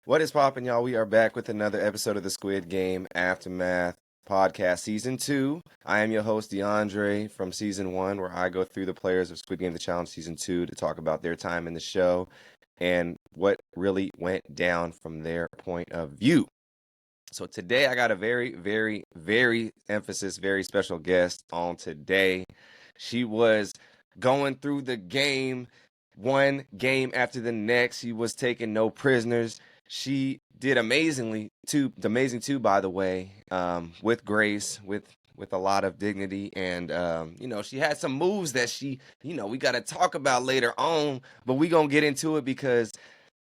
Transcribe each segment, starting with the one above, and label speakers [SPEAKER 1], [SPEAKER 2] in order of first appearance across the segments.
[SPEAKER 1] What is poppin', y'all? We are back with another episode of the Squid Game Aftermath Podcast Season 2. I am your host, DeAndre, from Season 1, where I go through the players of Squid Game The Challenge Season 2 to talk about their time in the show and what really went down from their point of view. So today I got a very emphasis, very special guest on today. She was going through the game, one game after the next. She was taking no prisoners. She did amazing too, by the way, with grace, with a lot of dignity, and she had some moves that we got to talk about later on, but we gonna get into it because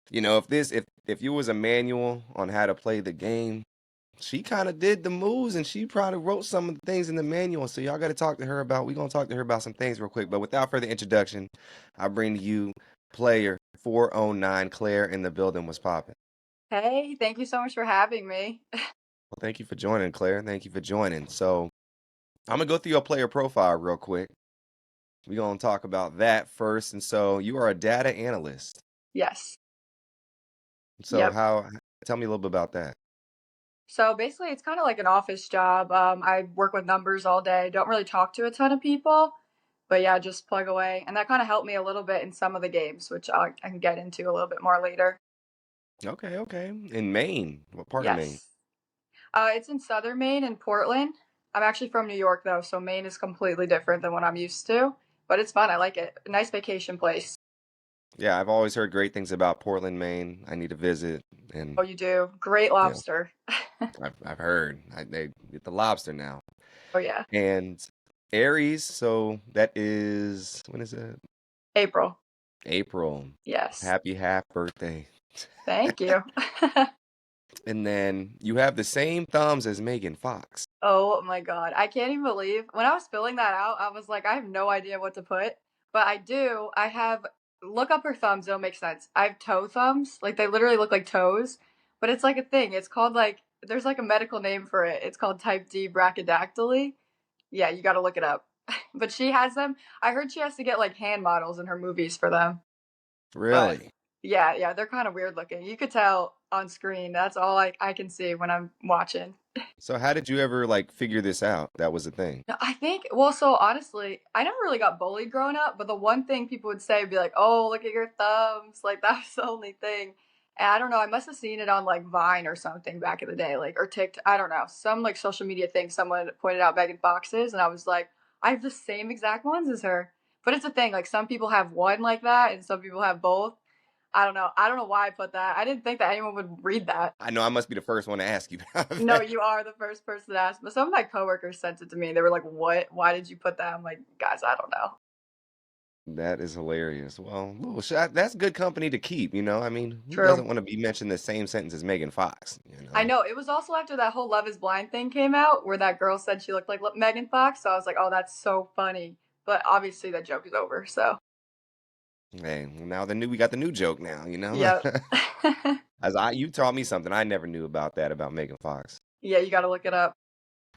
[SPEAKER 1] if you was a manual on how to play the game, she kind of did the moves, and she probably wrote some of the things in the manual. So y'all got to talk to her about. We're gonna talk to her about some things real quick. But without further introduction, I bring to you player 409, Claire, in the building. Was popping.
[SPEAKER 2] Hey, thank you so much for having me.
[SPEAKER 1] Well, thank you for joining, Claire. Thank you for joining. So I'm gonna go through your player profile real quick. We're gonna talk about that first. And so you are a data analyst.
[SPEAKER 2] Yes.
[SPEAKER 1] So
[SPEAKER 2] Yep.
[SPEAKER 1] how? Tell me a little bit about that.
[SPEAKER 2] So basically, it's kind of like an office job. I work with numbers all day. Don't really talk to a ton of people, but yeah, just plug away. And that kind of helped me a little bit in some of the games, which I can get into a little bit more later.
[SPEAKER 1] Okay. In Maine, what part of Maine?
[SPEAKER 2] Yes. It's in southern Maine in Portland. I'm actually from New York though, so Maine is completely different than what I'm used to. But it's fun. I like it. Nice vacation place.
[SPEAKER 1] Yeah, I've always heard great things about Portland, Maine. I need to visit, and
[SPEAKER 2] Oh, you do? Great
[SPEAKER 1] yeah,
[SPEAKER 2] lobster.
[SPEAKER 1] I've heard they get the lobster now.
[SPEAKER 2] Oh yeah.
[SPEAKER 1] And Aries, so that is when is it?
[SPEAKER 2] April.
[SPEAKER 1] April.
[SPEAKER 2] Yes.
[SPEAKER 1] Happy half birthday.
[SPEAKER 2] Thank you.
[SPEAKER 1] And then you have the same thumbs as Megan Fox.
[SPEAKER 2] Oh my god. I can't even believe when I was filling that out, I was like, I have no idea what to put. But I do. I have look up her thumbs, it'll make sense. I have toe thumbs. Like they literally look like toes. But it's like a thing. It's called like there's like a medical name for it. It's called type D brachydactyly. Yeah, you gotta look it up. But she has them. I heard she has to get like hand models in her movies for them. But
[SPEAKER 1] Really?
[SPEAKER 2] yeah, they're kind of weird looking. You could tell on screen. That's all I can see when I'm watching.
[SPEAKER 1] So how did you ever like figure this out? That was the thing.
[SPEAKER 2] No, I think, well, so honestly, I never really got bullied growing up, but the one thing people would say would be like, oh, look at your thumbs. Like, that was the only thing. And I don't know, I must have seen it on like Vine or something back in the day, like, or TikTok, I don't know, some like social media thing someone pointed out Megan Fox's, and I was like, I have the same exact ones as her. But it's a thing, like, some people have one like that, and some people have both. I don't know. I don't know why I put that. I didn't think that anyone would read that.
[SPEAKER 1] I know I must be the first one to ask you about
[SPEAKER 2] No,
[SPEAKER 1] that.
[SPEAKER 2] you are the first person to ask. But some of my coworkers sent it to me. They were like, "What? Why did you put that?" I'm like, "Guys, I don't know."
[SPEAKER 1] That is hilarious. Well, little shot. That's good company to keep, you know. I mean, who
[SPEAKER 2] True.
[SPEAKER 1] doesn't want to be mentioned the same sentence as Megan Fox, you
[SPEAKER 2] I
[SPEAKER 1] know?
[SPEAKER 2] know. It was also after that whole Love Is Blind thing came out, where that girl said she looked like Megan Fox. So I was like, "Oh, that's so funny." But obviously, that joke is over. So,
[SPEAKER 1] Hey, now we got the new joke now, you know?
[SPEAKER 2] yep.
[SPEAKER 1] You taught me something I never knew about that about Megan Fox.
[SPEAKER 2] Yeah, you got to look it up.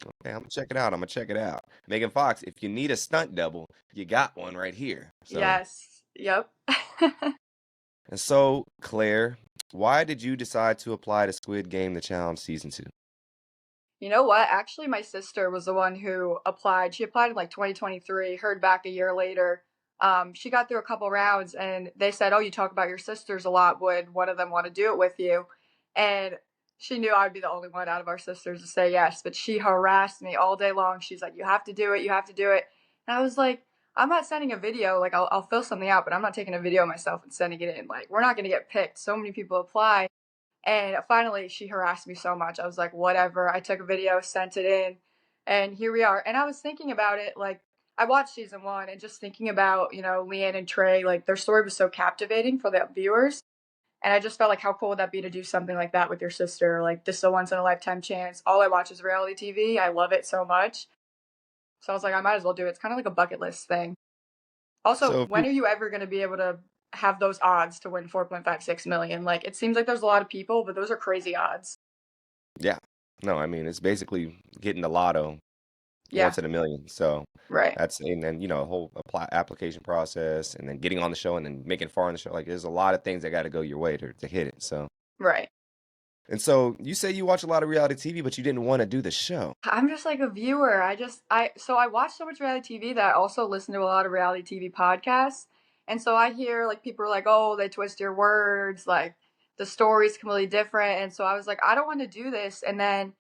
[SPEAKER 1] Okay, I'm gonna check it out. I'm gonna check it out. Megan Fox, if you need a stunt double, you got one right here. So,
[SPEAKER 2] Yes. Yep.
[SPEAKER 1] and so, Claire, why did you decide to apply to Squid Game The Challenge Season 2?
[SPEAKER 2] You know what? Actually, my sister was the one who applied. She applied in like 2023, heard back a year later. She got through a couple rounds and they said, oh, you talk about your sisters a lot. Would one of them want to do it with you? And she knew I would be the only one out of our sisters to say yes, but she harassed me all day long. She's like, you have to do it. You have to do it. And I was like, I'm not sending a video. Like, I'll fill something out, but I'm not taking a video of myself and sending it in. Like, we're not going to get picked. So many people apply. And finally, she harassed me so much. I was like, whatever. I took a video, sent it in, and here we are. And I was thinking about it, like, I watched season one and just thinking about, Leanne and Trey, like, their story was so captivating for the viewers. And I just felt like, how cool would that be to do something like that with your sister? Like, this is a once in a lifetime chance. All I watch is reality TV. I love it so much. So I was like, I might as well do it. It's kind of like a bucket list thing. Also,
[SPEAKER 1] So, if
[SPEAKER 2] when
[SPEAKER 1] you,
[SPEAKER 2] are you ever going to be able to have those odds to win 4.56 million? Like, it seems like there's a lot of people, but those are crazy odds.
[SPEAKER 1] yeah, no, I mean, it's basically getting the lotto
[SPEAKER 2] Yeah,
[SPEAKER 1] once in a million. So
[SPEAKER 2] right.
[SPEAKER 1] and then a whole application process, and then getting on the show, and then making far on the show. Like, there's a lot of things that got to go your way to hit it. So,
[SPEAKER 2] Right.
[SPEAKER 1] And so you say you watch a lot of reality TV, but you didn't want to do the show.
[SPEAKER 2] I'm just like a viewer. I watch so much reality TV that I also listen to a lot of reality TV podcasts. And so I hear like people are like, "Oh, they twist your words, like the story's completely different." And so I was like, I don't want to do this and then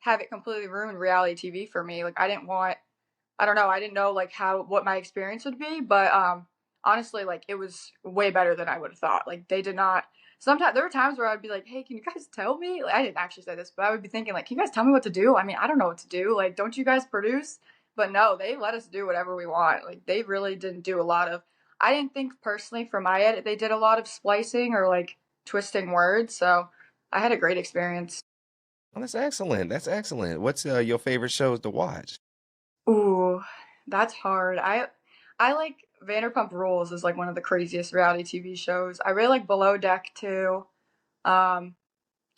[SPEAKER 2] have it completely ruin reality TV for me. Like I don't know, I didn't know like how what my experience would be, but honestly like it was way better than I would have thought. Like they did not sometimes there were times where I'd be like, "Hey, can you guys tell me?" Like, I didn't actually say this, but I would be thinking like, "Can you guys tell me what to do?" I mean, I don't know what to do. Like, don't you guys produce? But no, they let us do whatever we want. Like they really didn't do a lot of I didn't think personally for my edit they did a lot of splicing or like twisting words, so I had a great experience.
[SPEAKER 1] Oh, that's excellent. That's excellent. What's your favorite shows to watch?
[SPEAKER 2] Ooh, that's hard. I like Vanderpump Rules is like one of the craziest reality TV shows. I really like Below Deck too. Um,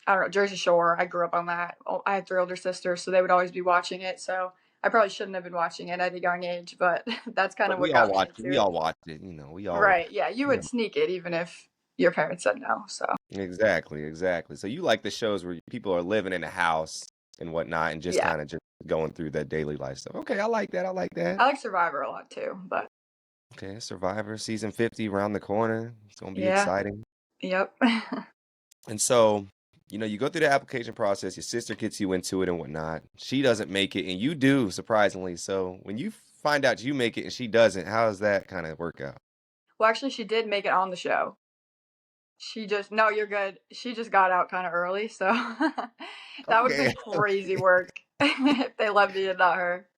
[SPEAKER 2] I don't know, Jersey Shore. I grew up on that. I had three older sisters, so they would always be watching it. So I probably shouldn't have been watching it at a young age, but that's kind
[SPEAKER 1] But
[SPEAKER 2] of what got me into
[SPEAKER 1] we
[SPEAKER 2] it.
[SPEAKER 1] all watched it, you know, we all
[SPEAKER 2] Right. Yeah, you
[SPEAKER 1] yeah.
[SPEAKER 2] would sneak it even if your parents said no. So
[SPEAKER 1] Exactly, exactly. So you like the shows where people are living in a house and whatnot and just
[SPEAKER 2] yeah,
[SPEAKER 1] kind of just going through that daily life stuff. Okay, I like that. I like that.
[SPEAKER 2] I like Survivor a lot too. But
[SPEAKER 1] Okay, Survivor season 50 around the corner. It's gonna be
[SPEAKER 2] yeah,
[SPEAKER 1] exciting.
[SPEAKER 2] yep.
[SPEAKER 1] And so, you know, you go through the application process, your sister gets you into it and whatnot. She doesn't make it, and you do, surprisingly. So when you find out you make it and she doesn't, how does that kind of work out?
[SPEAKER 2] Well, actually, she did make it on the show. She just no, you're good. She just got out kind of early, so that would have
[SPEAKER 1] Okay.
[SPEAKER 2] been crazy work if they left me and not her.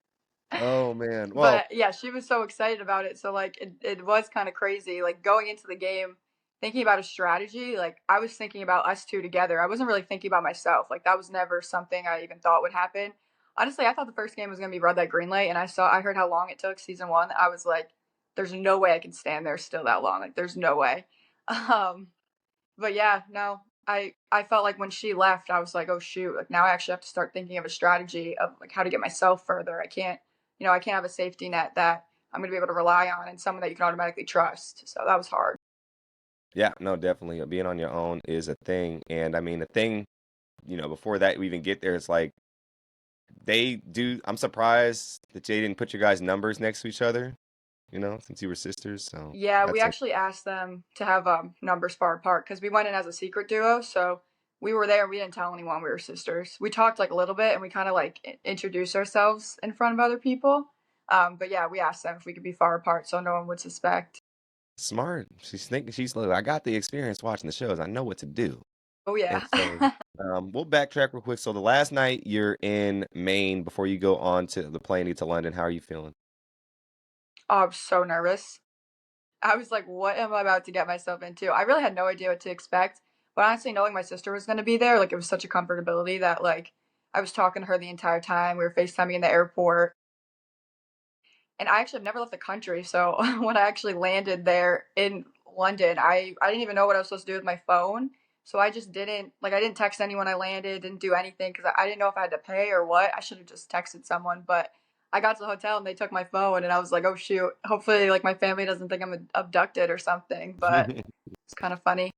[SPEAKER 1] Oh man. Well,
[SPEAKER 2] But yeah, she was so excited about it. So like it was kind of crazy. Like going into the game, thinking about a strategy, like I was thinking about us two together. I wasn't really thinking about myself. Like that was never something I even thought would happen. Honestly, I thought the first game was gonna be red light, green light, and I heard how long it took season one. I was like, there's no way I can stand there still that long. Like there's no way. Um but yeah, no, I felt like when she left, I was like, oh shoot, like now I actually have to start thinking of a strategy of like how to get myself further. I can't have a safety net that I'm going to be able to rely on and someone that you can automatically trust. So that was hard.
[SPEAKER 1] yeah, no, definitely. Being on your own is a thing. And I mean, the thing, you know, before that we even get there, it's like they do. I'm surprised that they didn't put your guys' numbers next to each other, you know, since you were sisters. So
[SPEAKER 2] Yeah, we
[SPEAKER 1] that's a
[SPEAKER 2] actually asked them to have numbers far apart because we went in as a secret duo. So we were there. We didn't tell anyone we were sisters. We talked like a little bit and we kind of like introduced ourselves in front of other people. But yeah, we asked them if we could be far apart so no one would suspect.
[SPEAKER 1] smart. She's thinking she's like, I got the experience watching the shows. I know what to do.
[SPEAKER 2] Oh
[SPEAKER 1] And
[SPEAKER 2] yeah.
[SPEAKER 1] so we'll backtrack real quick. So the last night you're in Maine before you go on to the plane to London. How are you feeling?
[SPEAKER 2] Oh, I'm so nervous. I was like, what am I about to get myself into? I really had no idea what to expect. But honestly, knowing my sister was going to be there, like, it was such a comfortability that, like, I was talking to her the entire time. We were FaceTiming in the airport. And I actually have never left the country. So when I actually landed there in London, I didn't even know what I was supposed to do with my phone. So I just didn't, like, I didn't text anyone I landed, didn't do anything because I didn't know if I had to pay or what. I should have just texted someone. But I got to the hotel and they took my phone and I was like, oh, shoot. Hopefully, like, my family doesn't think I'm abducted or something. But it's kind of funny.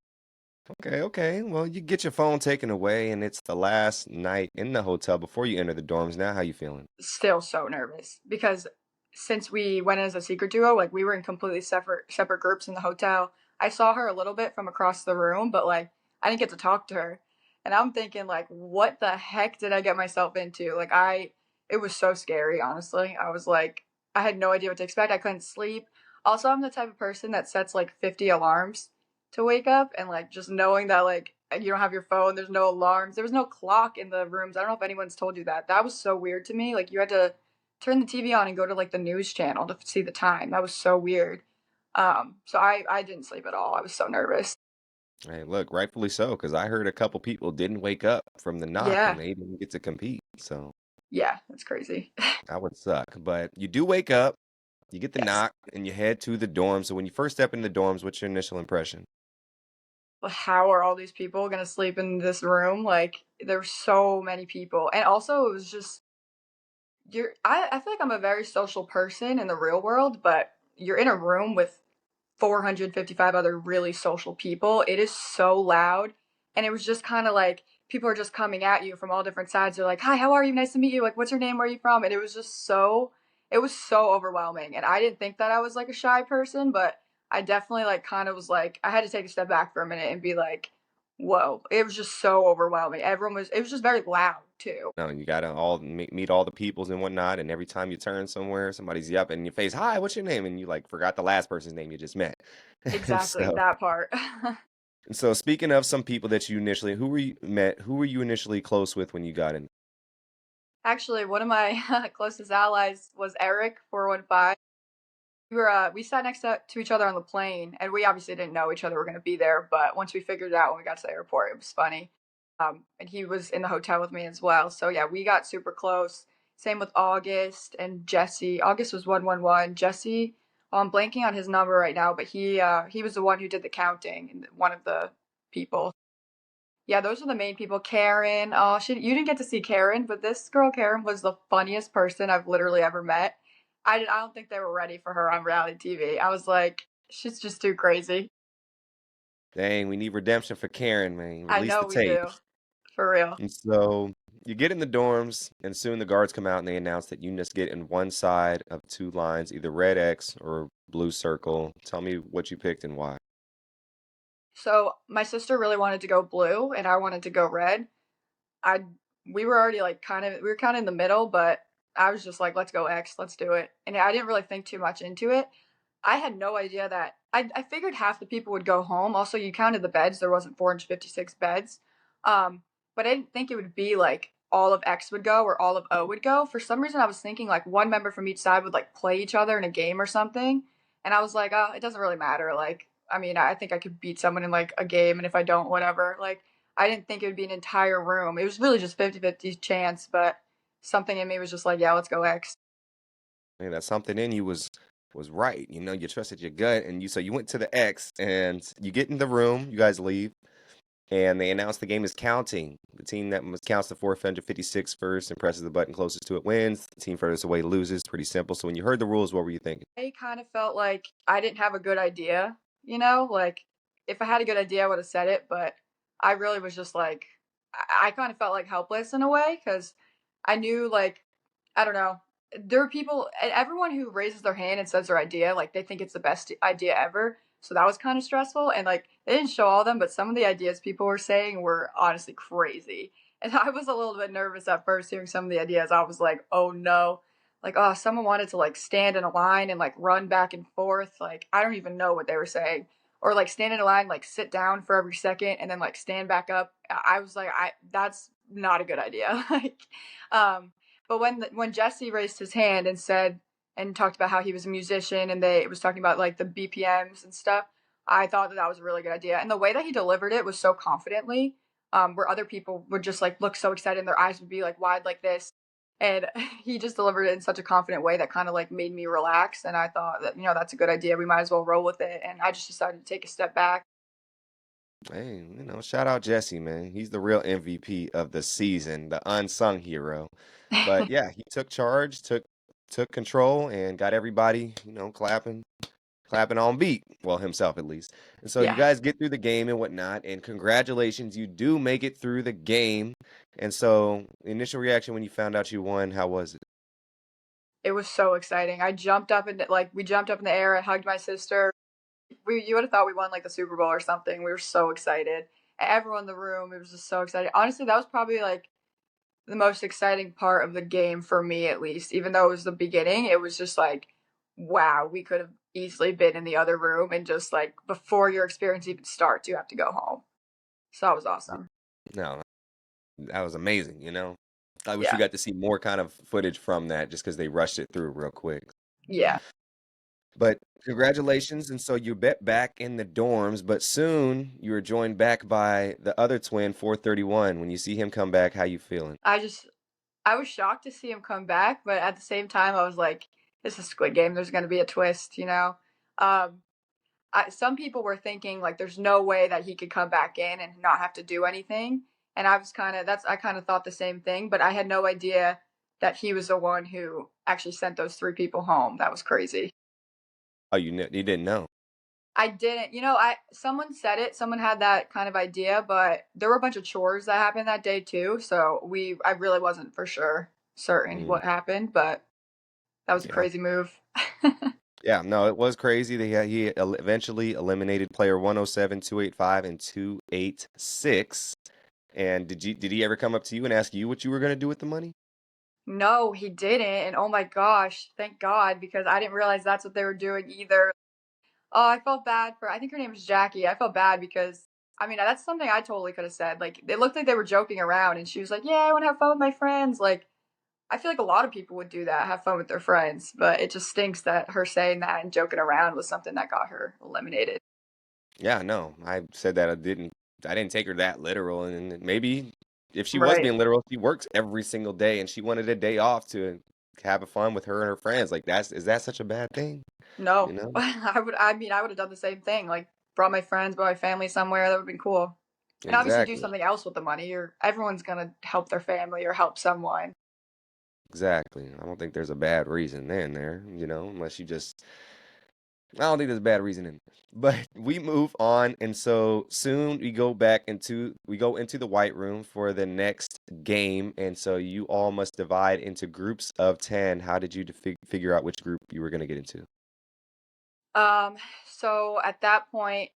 [SPEAKER 1] Okay, okay. Well, you get your phone taken away, and it's the last night in the hotel before you enter the dorms. Now, how you feeling?
[SPEAKER 2] Still so nervous because since we went in as a secret duo, like we were in completely separate groups in the hotel. I saw her a little bit from across the room, but like I didn't get to talk to her. And I'm thinking like what the heck did I get myself into? Like I it was so scary, honestly. I was like I had no idea what to expect. I couldn't sleep. Also, I'm the type of person that sets like 50 alarms to wake up and like just knowing that like you don't have your phone, there's no alarms, there was no clock in the rooms. I don't know if anyone's told you that. That was so weird to me. Like you had to turn the TV on and go to like the news channel to see the time. That was so weird. So I didn't sleep at all. I was so nervous.
[SPEAKER 1] Hey, look, rightfully so, because I heard a couple people didn't wake up from the knock and
[SPEAKER 2] Yeah.
[SPEAKER 1] they didn't get to compete. So
[SPEAKER 2] Yeah, that's crazy.
[SPEAKER 1] that would suck. But you do wake up, you get the
[SPEAKER 2] Yes.
[SPEAKER 1] knock, and you head to the dorm. So when you first step in the dorms, what's your initial impression?
[SPEAKER 2] Well, how are all these people gonna sleep in this room? Like there's so many people. And also it was just I feel like I'm a very social person in the real world, but you're in a room with 455 other really social people. It is so loud. and it was just kind of like people are just coming at you from all different sides. They're like, "Hi, how are you? Nice to meet you. Like, what's your name? Where are you from?" And it was so overwhelming. And I didn't think that I was like a shy person, but I definitely like kind of was like I had to take a step back for a minute and be like, "Whoa!" It was just so overwhelming. It was just very loud too.
[SPEAKER 1] No, you gotta all meet all the peoples and whatnot, and every time you turn somewhere, somebody's yelling in your face, "Hi, what's your name?" And you like forgot the last person's name you just met. And
[SPEAKER 2] Exactly
[SPEAKER 1] so,
[SPEAKER 2] that part.
[SPEAKER 1] speaking of some people that you initially, who were you initially close with when you got in?
[SPEAKER 2] Actually, one of my closest allies was Eric 415. We sat next to each other on the plane, and we obviously didn't know each other were going to be there. But once we figured it out when we got to the airport, it was funny. And he was in the hotel with me as well. So yeah, we got super close. Same with August and Jesse. August was 111. Jesse, I'm blanking on his number right now, but he was the one who did the counting and one of the people. Yeah, those are the main people. Karen. Oh, you didn't get to see Karen, but this girl Karen was the funniest person I've literally ever met. I don't think they were ready for her on reality TV. I was like, she's just too crazy.
[SPEAKER 1] Dang, we need redemption for Karen, man.
[SPEAKER 2] I
[SPEAKER 1] Release the
[SPEAKER 2] know we
[SPEAKER 1] tape.
[SPEAKER 2] do, for real.
[SPEAKER 1] And so you get in the dorms, and soon the guards come out and they announce that you must get in one side of two lines, either red X or blue circle. Tell me what you picked and why.
[SPEAKER 2] So my sister really wanted to go blue, and I wanted to go red. I we were already like we were kind of in the middle, but I was just like, let's go X, let's do it. And I didn't really think too much into it. I had no idea that I figured half the people would go home. Also, you counted the beds. There wasn't 456 beds. But I didn't think it would be like all of X would go or all of O would go. For some reason, I was thinking like one member from each side would like play each other in a game or something. And I was like, oh, it doesn't really matter. Like, I mean, I think I could beat someone in like a game. And if I don't, whatever. Like, I didn't think it would be an entire room. It was really just 50-50 chance. But something in me was just like, yeah, let's go X.
[SPEAKER 1] Man, that something in you was right. You trusted your gut, and you went to the X, and you get in the room. You guys leave, and they announce the game is counting. The team that counts to 456 first and presses the button closest to it wins. The team furthest away loses. Pretty simple. So when you heard the rules, what were you thinking?
[SPEAKER 2] I kind of felt like I didn't have a good idea, you know? Like, if I had a good idea, I would have said it, but I really was just like, I kind of felt like helpless in a way because I knew, like, I don't know. There are people, and everyone who raises their hand and says their idea, like, they think it's the best idea ever. So that was kind of stressful. And, like, they didn't show all of them, but some of the ideas people were saying were honestly crazy. And I was a little bit nervous at first hearing some of the ideas. I was like, oh no, like, oh, someone wanted to like stand in a line and like run back and forth. Like, I don't even know what they were saying. Or like stand in a line, like sit down for every second and then like stand back up. I was like, that's not a good idea. Like, um, but when Jesse raised his hand and said and talked about how he was a musician and they it was talking about like the BPMs and stuff, I thought that that was a really good idea. And the way that he delivered it was so confidently, where other people would just like look so excited and their eyes would be like wide like this, and he just delivered it in such a confident way that kind of like made me relax. And I thought that, that's a good idea. We might as well roll with it. And I just decided to take a step back.
[SPEAKER 1] Hey, shout out Jesse, man. He's the real MVP of the season, the unsung hero. But yeah, he took charge, took control, and got everybody, clapping on beat. Well, himself at least. And so you
[SPEAKER 2] Yeah,
[SPEAKER 1] guys get through the game and whatnot, and congratulations, you do make it through the game. And so, initial reaction when you found out you won, how was it?
[SPEAKER 2] it was so exciting. I jumped up and like we jumped up in the air. I hugged my sister. You would have thought we won like the Super Bowl or something. We were so excited. Everyone in the room, it was just so exciting. Honestly, that was probably like the most exciting part of the game for me, at least. Even though it was the beginning, it was just like, wow, we could have easily been in the other room and just like before your experience even starts, you have to go home. So that was awesome.
[SPEAKER 1] No, that was amazing, I wish we
[SPEAKER 2] Yeah.
[SPEAKER 1] got to see more kind of footage from that just because they rushed it through real quick.
[SPEAKER 2] Yeah.
[SPEAKER 1] But congratulations. And so you bet back in the dorms, but soon you were joined back by the other twin, 431. When you see him come back, how you feeling?
[SPEAKER 2] I was shocked to see him come back, but at the same time, I was like, this is Squid Game. There's going to be a twist, you know? Um, some people were thinking like there's no way that he could come back in and not have to do anything. And I kind of thought the same thing, but I had no idea that he was the one who actually sent those three people home. That was crazy.
[SPEAKER 1] Oh, you didn't know.
[SPEAKER 2] I didn't. Someone said it. Someone had that kind of idea, but there were a bunch of chores that happened that day too. So I really wasn't for sure certain
[SPEAKER 1] Mm,
[SPEAKER 2] what happened, but that was a
[SPEAKER 1] yeah.
[SPEAKER 2] crazy move.
[SPEAKER 1] Yeah, no, it was crazy. He eventually eliminated player 107, 285, and 286. And did he ever come up to you and ask you what you were going to do with the money?
[SPEAKER 2] No, he didn't. And oh my gosh, thank God, because I didn't realize that's what they were doing either. Oh, I felt bad I think her name is Jackie. I felt bad because, I mean, that's something I totally could have said. Like, it looked like they were joking around, and she was like, yeah, I want to have fun with my friends. Like, I feel like a lot of people would do that, have fun with their friends, but it just stinks that her saying that and joking around was something that got her eliminated.
[SPEAKER 1] Yeah, no, I said that I didn't take her that literal, and maybe if she was
[SPEAKER 2] Right.
[SPEAKER 1] being literal, she works every single day, and she wanted a day off to have a fun with her and her friends. Like is that such a bad thing? You
[SPEAKER 2] No,
[SPEAKER 1] know?
[SPEAKER 2] I would have done the same thing. Like, brought my friends, brought my family somewhere. That would have been cool. And obviously do
[SPEAKER 1] Exactly.
[SPEAKER 2] something else with the money, or everyone's gonna help their family or help someone.
[SPEAKER 1] Exactly. I don't think there's a bad reason there, unless you just I don't think there's a bad reason in there. But we move on, and so soon we go into the white room for the next game, and so you all must divide into groups of 10. How did you figure out which group you were going to get into?
[SPEAKER 2] Um, so at that point,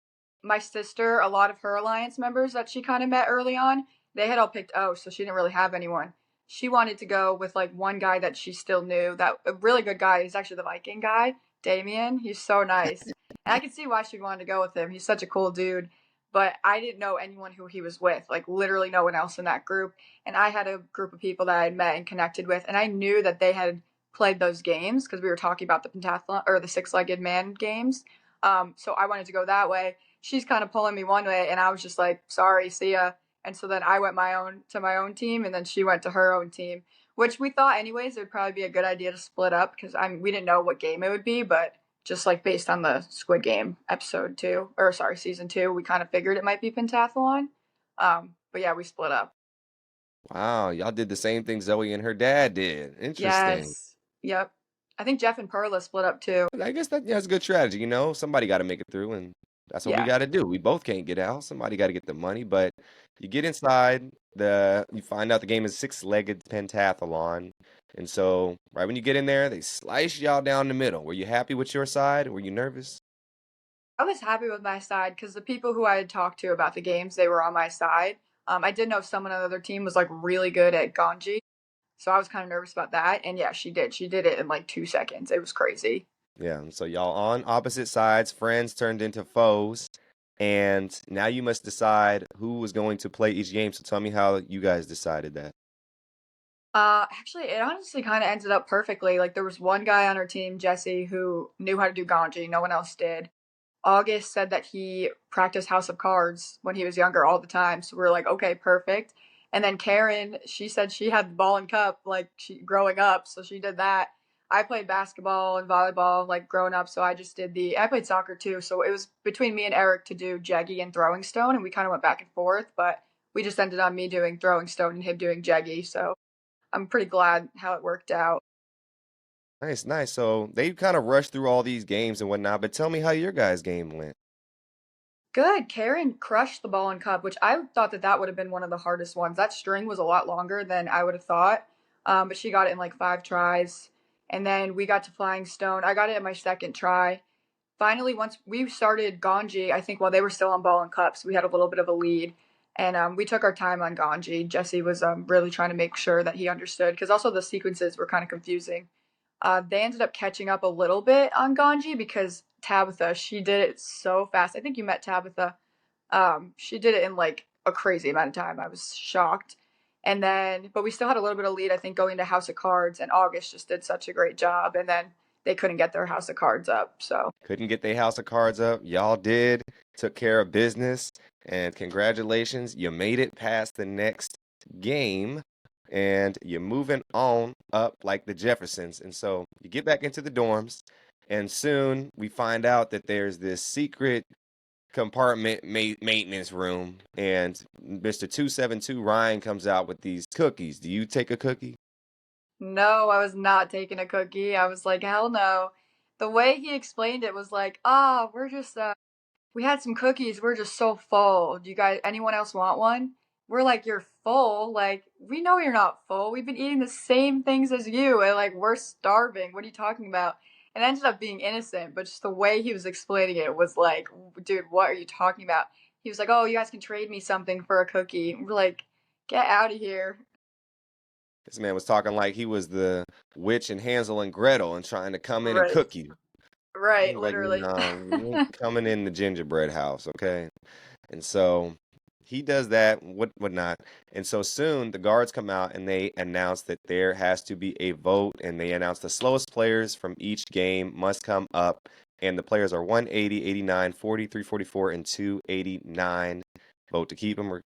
[SPEAKER 2] my sister, a lot of her alliance members that she kind of met early on, they had all picked O, so she didn't really have anyone. She wanted to go with like one guy that she still knew, that a really good guy. He's actually the Viking guy, Damien. He's so nice. And I could see why she wanted to go with him. He's such a cool dude. But I didn't know anyone who he was with, like literally no one else in that group. And I had a group of people that I had met and connected with, and I knew that they had played those games because we were talking about the pentathlon or the six-legged man games. So I wanted to go that way. She's kind of pulling me one way, and I was just like, "Sorry, see ya." And so then I went my own team, and then she went to her own team, which we thought anyways it would probably be a good idea to split up because we didn't know what game it would be, but just like based on the Squid Game episode two, or sorry, season two, we kind of figured it might be pentathlon. But yeah, we split up.
[SPEAKER 1] Wow, y'all did the same thing Zoe and her dad did. Interesting.
[SPEAKER 2] Yes. Yep. I think Jeff and Perla split up too.
[SPEAKER 1] I guess that's a good strategy, Somebody got to make it through, and that's what we
[SPEAKER 2] Yeah.
[SPEAKER 1] got to do. We both can't get out. Somebody got to get the money, but you get inside you find out the game is six-legged pentathlon, and so right when you get in there, they slice y'all down the middle. Were you happy with your side? Were you nervous?
[SPEAKER 2] I was happy with my side because the people who I had talked to about the games, they were on my side. I did know someone on the other team was like really good at Ganji, so I was kind of nervous about that. And yeah, she did. She did it in like 2 seconds. It was crazy.
[SPEAKER 1] Yeah, and so y'all on opposite sides, friends turned into foes, and now you must decide who was going to play each game. So tell me how you guys decided that.
[SPEAKER 2] Actually, it honestly kind of ended up perfectly. Like there was one guy on our team, Jesse, who knew how to do Ganji. No one else did. August said that he practiced House of Cards when he was younger all the time. So we are like, okay, perfect. And then Karen, she said she had the ball and cup like she growing up, so she did that. I played basketball and volleyball like growing up, so I played soccer too. So it was between me and Eric to do jeggy and throwing stone, and we kind of went back and forth, but we just ended on me doing throwing stone and him doing jeggy. So I'm pretty glad how it worked out.
[SPEAKER 1] Nice, nice. So they kind of rushed through all these games and whatnot, but tell me how your guys' game went.
[SPEAKER 2] Good. Karen crushed the ball and cup, which I thought that would have been one of the hardest ones. That string was a lot longer than I would have thought, but she got it in like 5 tries. And then we got to flying stone. I got it at my second try. Finally, once we started Ganji, I think while they were still on ball and cups, we had a little bit of a lead. And we took our time on Ganji. Jesse was really trying to make sure that he understood because also the sequences were kind of confusing. They ended up catching up a little bit on Ganji because Tabitha, she did it so fast. I think you met Tabitha. She did it in like a crazy amount of time. I was shocked. And then, but we still had a little bit of lead, I think, going to House of Cards, and August just did such a great job. And then they couldn't get their House of Cards up. So,
[SPEAKER 1] Couldn't get their house of cards up. Y'all did, took care of business, and congratulations, you made it past the next game, and you're moving on up like the Jeffersons. And so you get back into the dorms, and soon we find out that there's this secret compartment maintenance room, and Mr. 272 Ryan comes out with these cookies. Do you take a cookie?
[SPEAKER 2] no, I was not taking a cookie. I was like, hell no. The way he explained it was like, we're just we had some cookies. We're just so full. Do you guys, anyone else want one? We're like, you're full. Like, we know you're not full. We've been eating the same things as you, and like, we're starving. What are you talking about? And it ended up being innocent, but just the way he was explaining it was like, dude, what are you talking about? He was like, oh, you guys can trade me something for a cookie. We're like, get out of here.
[SPEAKER 1] This man was talking like he was the witch and Hansel and Gretel and trying to come in and
[SPEAKER 2] Right.
[SPEAKER 1] cook you.
[SPEAKER 2] Right,
[SPEAKER 1] He's like,
[SPEAKER 2] literally.
[SPEAKER 1] no, you ain't coming in the gingerbread house, okay? And so he does that, whatnot. And so soon the guards come out and they announce that there has to be a vote, and they announce the slowest players from each game must come up. And the players are 180, 89, 43, 44, and 289. Vote to keep them or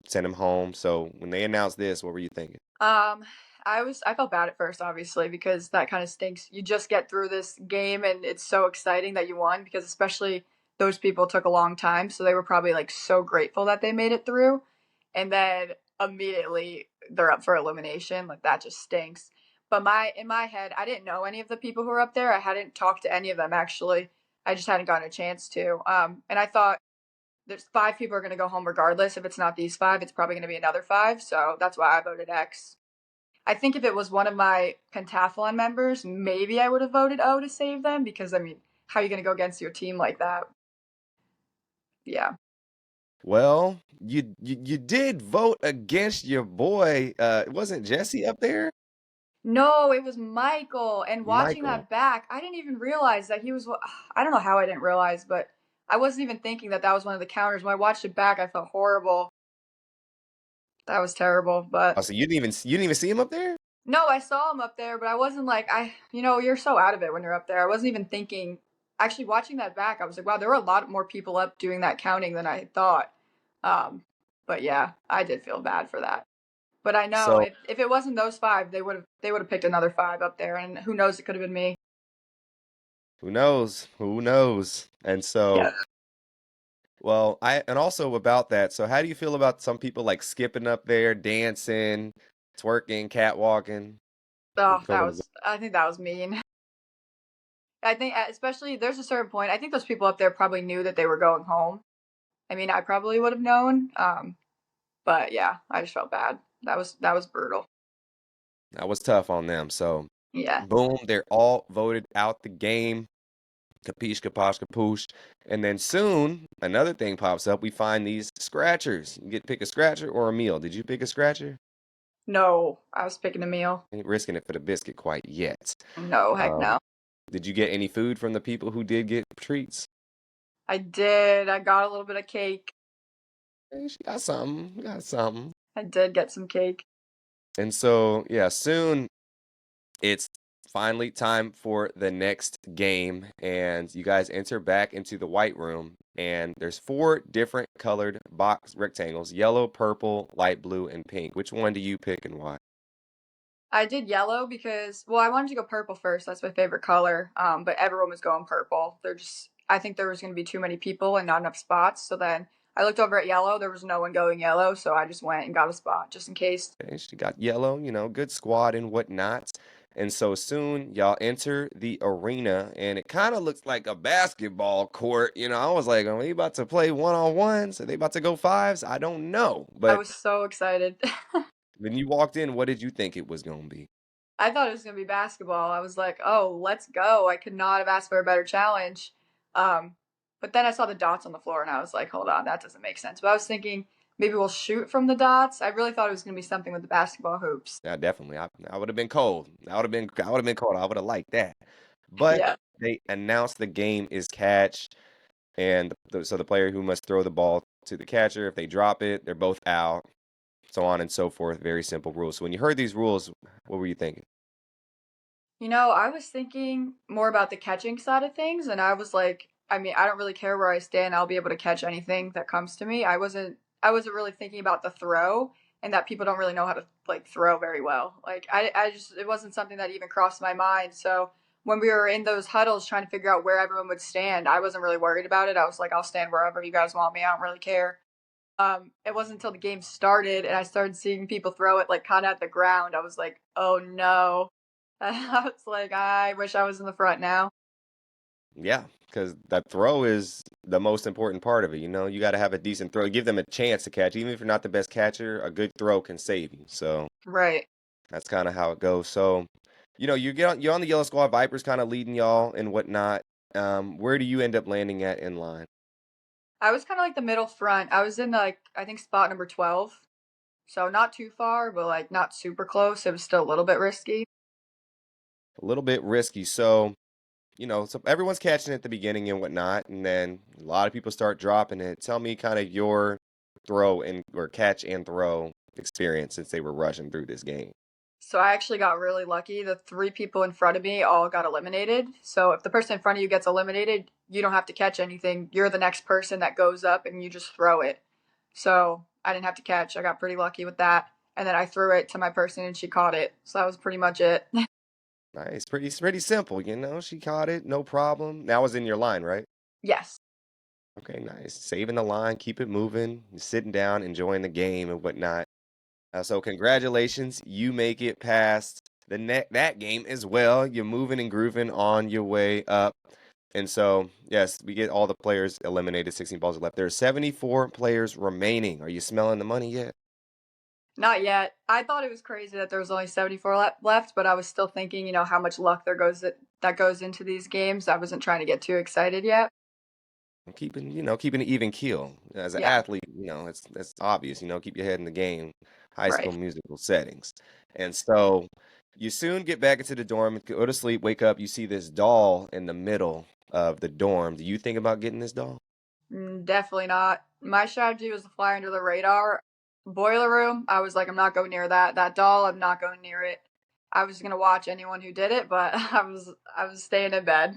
[SPEAKER 1] send them home. So when they announced this, what were you thinking?
[SPEAKER 2] Um, I felt bad at first, obviously, because that kind of stinks. You just get through this game and it's so exciting that you won because especially those people took a long time, so they were probably like so grateful that they made it through. And then immediately they're up for elimination. Like that just stinks. But my in my head, I didn't know any of the people who were up there. I hadn't talked to any of them actually. I just hadn't gotten a chance to. And I thought there's five people are going to go home regardless. If it's not these five, it's probably going to be another five. So that's why I voted X. I think if it was one of my pentathlon members, maybe I would have voted O to save them because I mean, how are you going to go against your team like that? Yeah.
[SPEAKER 1] Well, you did vote against your boy. It wasn't Jesse up there?
[SPEAKER 2] No, it was Michael. And watching
[SPEAKER 1] Michael.
[SPEAKER 2] that back, I didn't even realize that he was. I don't know how I didn't realize, but I wasn't even thinking that that was one of the counters. When I watched it back, I felt horrible. That was terrible.
[SPEAKER 1] Oh,
[SPEAKER 2] But
[SPEAKER 1] so you didn't even see him up there?
[SPEAKER 2] no, I saw him up there, but I wasn't like you're so out of it when you're up there. I wasn't even thinking. Actually, watching that back, I was like, wow, there were a lot more people up doing that counting than I thought. Um, but yeah, I did feel bad for that. But I know
[SPEAKER 1] So
[SPEAKER 2] if it wasn't those five, they would have picked another five up there, and who knows, it could have been me.
[SPEAKER 1] who knows? Who knows? And so,
[SPEAKER 2] Yeah.
[SPEAKER 1] well, and also about that. So, how do you feel about some people like skipping up there, dancing, twerking, catwalking?
[SPEAKER 2] Oh,
[SPEAKER 1] Feel them-
[SPEAKER 2] I think that was mean. I think especially there's a certain point. I think those people up there probably knew that they were going home. I mean, I probably would have known. But yeah, I just felt bad. That was brutal.
[SPEAKER 1] That was tough on them. So,
[SPEAKER 2] Yeah.
[SPEAKER 1] boom, they're all voted out the game. Capiche, caposh, capoosh. And then soon, another thing pops up. We find these scratchers. You get to pick a scratcher or a meal. Did you pick a scratcher?
[SPEAKER 2] No, I was picking a meal.
[SPEAKER 1] Ain't risking it for the biscuit quite yet.
[SPEAKER 2] No, heck
[SPEAKER 1] Um,
[SPEAKER 2] no.
[SPEAKER 1] did you get any food from the people who did get treats?
[SPEAKER 2] I did. I got a little bit of cake.
[SPEAKER 1] Hey, she got something. Got something.
[SPEAKER 2] I did get some cake.
[SPEAKER 1] And so, yeah, soon it's finally time for the next game, and you guys enter back into the white room, and there's four different colored box rectangles: yellow, purple, light blue, and pink. Which one do you pick and why?
[SPEAKER 2] I did yellow because, well, I wanted to go purple first. That's my favorite color. But everyone was going purple. I think there was going to be too many people and not enough spots. So then I looked over at yellow. There was no one going yellow. So I just went and got a spot just in case.
[SPEAKER 1] Okay, she got yellow, good squad and whatnot. And so soon y'all enter the arena, and it kind of looks like a basketball court. I was like, are we about to play one-on-ones? Are they about to go fives? I don't know.
[SPEAKER 2] I
[SPEAKER 1] But
[SPEAKER 2] was so excited.
[SPEAKER 1] when you walked in, what did you think it was going to be?
[SPEAKER 2] I thought it was going to be basketball. I was like, oh, let's go. I could not have asked for a better challenge. Um, but then I saw the dots on the floor and I was like, hold on, that doesn't make sense. But I was thinking maybe we'll shoot from the dots. I really thought it was going to be something with the basketball hoops.
[SPEAKER 1] Yeah, definitely. I would have been cold. I would have been cold. I would have liked that. But
[SPEAKER 2] Yeah.
[SPEAKER 1] they announced the game is catch, and so the player who must throw the ball to the catcher, if they drop it, they're both out, so on and so forth. Very simple rules. So when you heard these rules, what were you thinking?
[SPEAKER 2] I was thinking more about the catching side of things, and I was like, I mean, I don't really care where I stand. I'll be able to catch anything that comes to me. I wasn't really thinking about the throw and that people don't really know how to like throw very well. Like I just it wasn't something that even crossed my mind. So when we were in those huddles trying to figure out where everyone would stand, I wasn't really worried about it. I was like, I'll stand wherever you guys want me. I don't really care. It wasn't until the game started and I started seeing people throw it like kind of at the ground. I was like, oh no. I was like, I wish I was in the front now.
[SPEAKER 1] Yeah, because that throw is the most important part of it. You got to have a decent throw. Give them a chance to catch. Even if you're not the best catcher, a good throw can save you. So
[SPEAKER 2] Right.
[SPEAKER 1] that's kind of how it goes. So, you're on the yellow squad. Vipers kind of leading y'all and whatnot. Where do you end up landing at in line?
[SPEAKER 2] I was kind of like the middle front. I was in like I think spot number 12. So not too far, but like not super close. It was still a little bit risky.
[SPEAKER 1] A little bit risky. So, so everyone's catching at the beginning and whatnot, and then a lot of people start dropping it. Tell me kind of your throw and or catch and throw experience since they were rushing through this game.
[SPEAKER 2] So I actually got really lucky. The three people in front of me all got eliminated. So if the person in front of you gets eliminated, you don't have to catch anything. You're the next person that goes up and you just throw it. So I didn't have to catch. I got pretty lucky with that. And then I threw it to my person and she caught it. So that was pretty much it.
[SPEAKER 1] Nice, pretty simple. She caught it, no problem. That was in your line, right?
[SPEAKER 2] Yes.
[SPEAKER 1] Okay, nice. Saving the line, keep it moving, sitting down, enjoying the game and whatnot. So congratulations, you make it past that game as well. You're moving and grooving on your way up. And so, yes, we get all the players eliminated. 16 balls are left. There are 74 players remaining. Are you smelling the money yet?
[SPEAKER 2] Not yet. I thought it was crazy that there was only 74 left, but I was still thinking, how much luck that goes into these games. I wasn't trying to get too excited yet.
[SPEAKER 1] Keeping an even keel. As an
[SPEAKER 2] Yeah,
[SPEAKER 1] athlete, it's obvious, keep your head in the game, high school
[SPEAKER 2] right.
[SPEAKER 1] musical settings. And so you soon get back into the dorm, go to sleep, wake up, you see this doll in the middle of the dorm. Do you think about getting this doll?
[SPEAKER 2] Definitely not. My strategy was to fly under the radar. Boiler room, I was like, I'm not going near that. That doll, I'm not going near it. I was gonna watch anyone who did it, but I was staying in bed.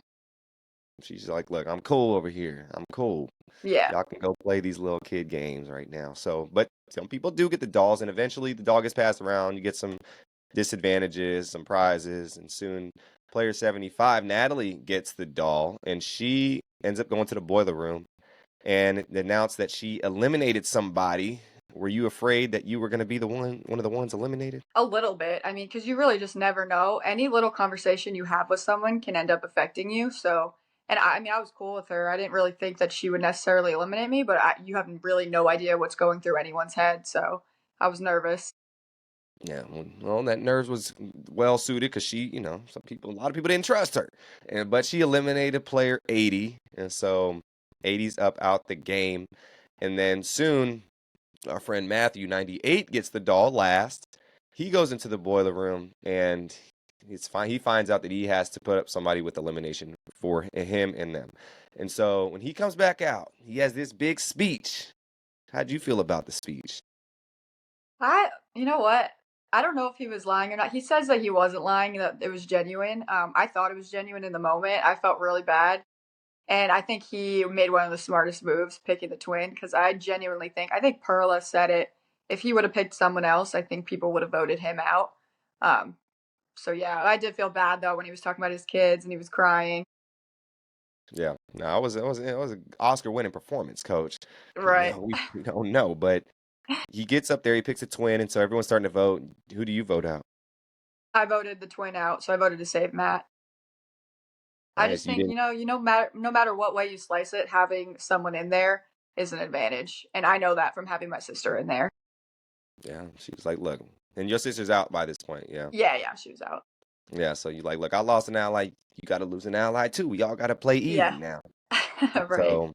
[SPEAKER 1] She's like, look, I'm cool over here. I'm cool.
[SPEAKER 2] Yeah.
[SPEAKER 1] Y'all can go play these little kid games right now. So, but some people do get the dolls, and eventually the doll gets passed around. You get some disadvantages, some prizes, and soon player 75, Natalie, gets the doll, and she ends up going to the boiler room and announced that she eliminated somebody. Were you afraid that you were going to be one of the ones eliminated?
[SPEAKER 2] A little bit. I mean, because you really just never know. Any little conversation you have with someone can end up affecting you. So, and I mean, I was cool with her. I didn't really think that she would necessarily eliminate me, but you have really no idea what's going through anyone's head. So I was nervous.
[SPEAKER 1] Yeah, well, that nerves was well suited because a lot of people didn't trust her, but she eliminated player 80, and so 80's up out the game, and then soon our friend Matthew 98 gets the doll last. He goes into the boiler room and it's fine. He finds out that he has to put up somebody with elimination for him and them, and so when he comes back out, he has this big speech. How'd you feel about the speech?
[SPEAKER 2] You know what? I don't know if he was lying or not. He says that he wasn't lying, that it was genuine. I thought it was genuine in the moment. I felt really bad. And I think he made one of the smartest moves picking the twin because I think Perla said it. If he would have picked someone else, I think people would have voted him out. Um, so yeah, I did feel bad though when he was talking about his kids and he was crying.
[SPEAKER 1] Yeah, no, it was an Oscar-winning performance, Coach.
[SPEAKER 2] Right.
[SPEAKER 1] We don't know, but he gets up there, he picks a twin, and so everyone's starting to vote. Who do you vote out?
[SPEAKER 2] I voted the twin out, so I voted to save Matt. I just
[SPEAKER 1] Nice, you
[SPEAKER 2] think,
[SPEAKER 1] didn't.
[SPEAKER 2] no matter what way you slice it, having someone in there is an advantage. And I know that from having my sister in there.
[SPEAKER 1] Yeah, she was like, look, and your sister's out by this point. Yeah,
[SPEAKER 2] Yeah, yeah, she was out.
[SPEAKER 1] yeah. So you like, look, I lost an ally. You got to lose an ally too. We all got to play
[SPEAKER 2] Yeah.
[SPEAKER 1] even now.
[SPEAKER 2] Right.
[SPEAKER 1] So,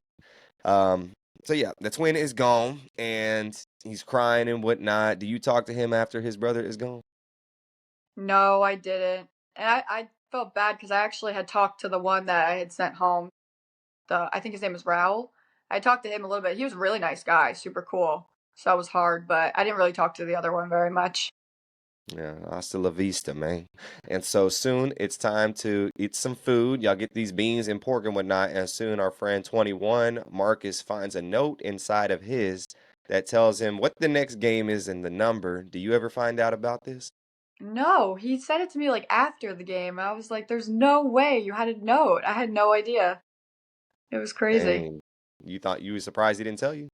[SPEAKER 1] um, so yeah, the twin is gone, and he's crying and whatnot. Do you talk to him after his brother is gone?
[SPEAKER 2] No, I didn't. And I felt bad because I actually had talked to the one that I had sent home. I think his name was Raoul. I talked to him a little bit. He was a really nice guy, super cool. So that was hard, but I didn't really talk to the other one very much.
[SPEAKER 1] Yeah, hasta la vista, man. And so soon it's time to eat some food. Y'all get these beans and pork and whatnot. And soon our friend 21, Marcus, finds a note inside of his that tells him what the next game is and the number. Do you ever find out about this?
[SPEAKER 2] No, he said it to me like after the game. I was like, there's no way you had a note. I had no idea. It was crazy.
[SPEAKER 1] And you were surprised he didn't tell you?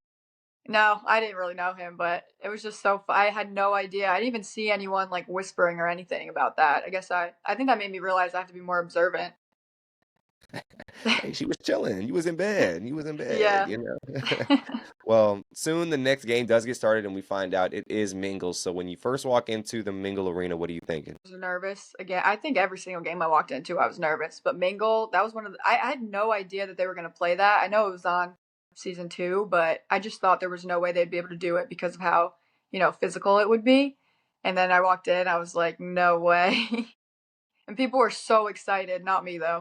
[SPEAKER 2] No, I didn't really know him, but it was just I had no idea. I didn't even see anyone like whispering or anything about that. I think that made me realize I have to be more observant.
[SPEAKER 1] Hey, she was chilling. You was in bed. You was in bed,
[SPEAKER 2] Yeah.
[SPEAKER 1] you know. Well, soon the next game does get started and we find out it is Mingle. So when you first walk into the Mingle arena, what are you thinking?
[SPEAKER 2] Was nervous again. I think every single game I walked into, I was nervous. But Mingle, that was one of the. I had no idea that they were going to play that. I know it was on season two, but I just thought there was no way they'd be able to do it because of how physical it would be. And then I walked in, I was like, no way. And people were so excited. Not me though.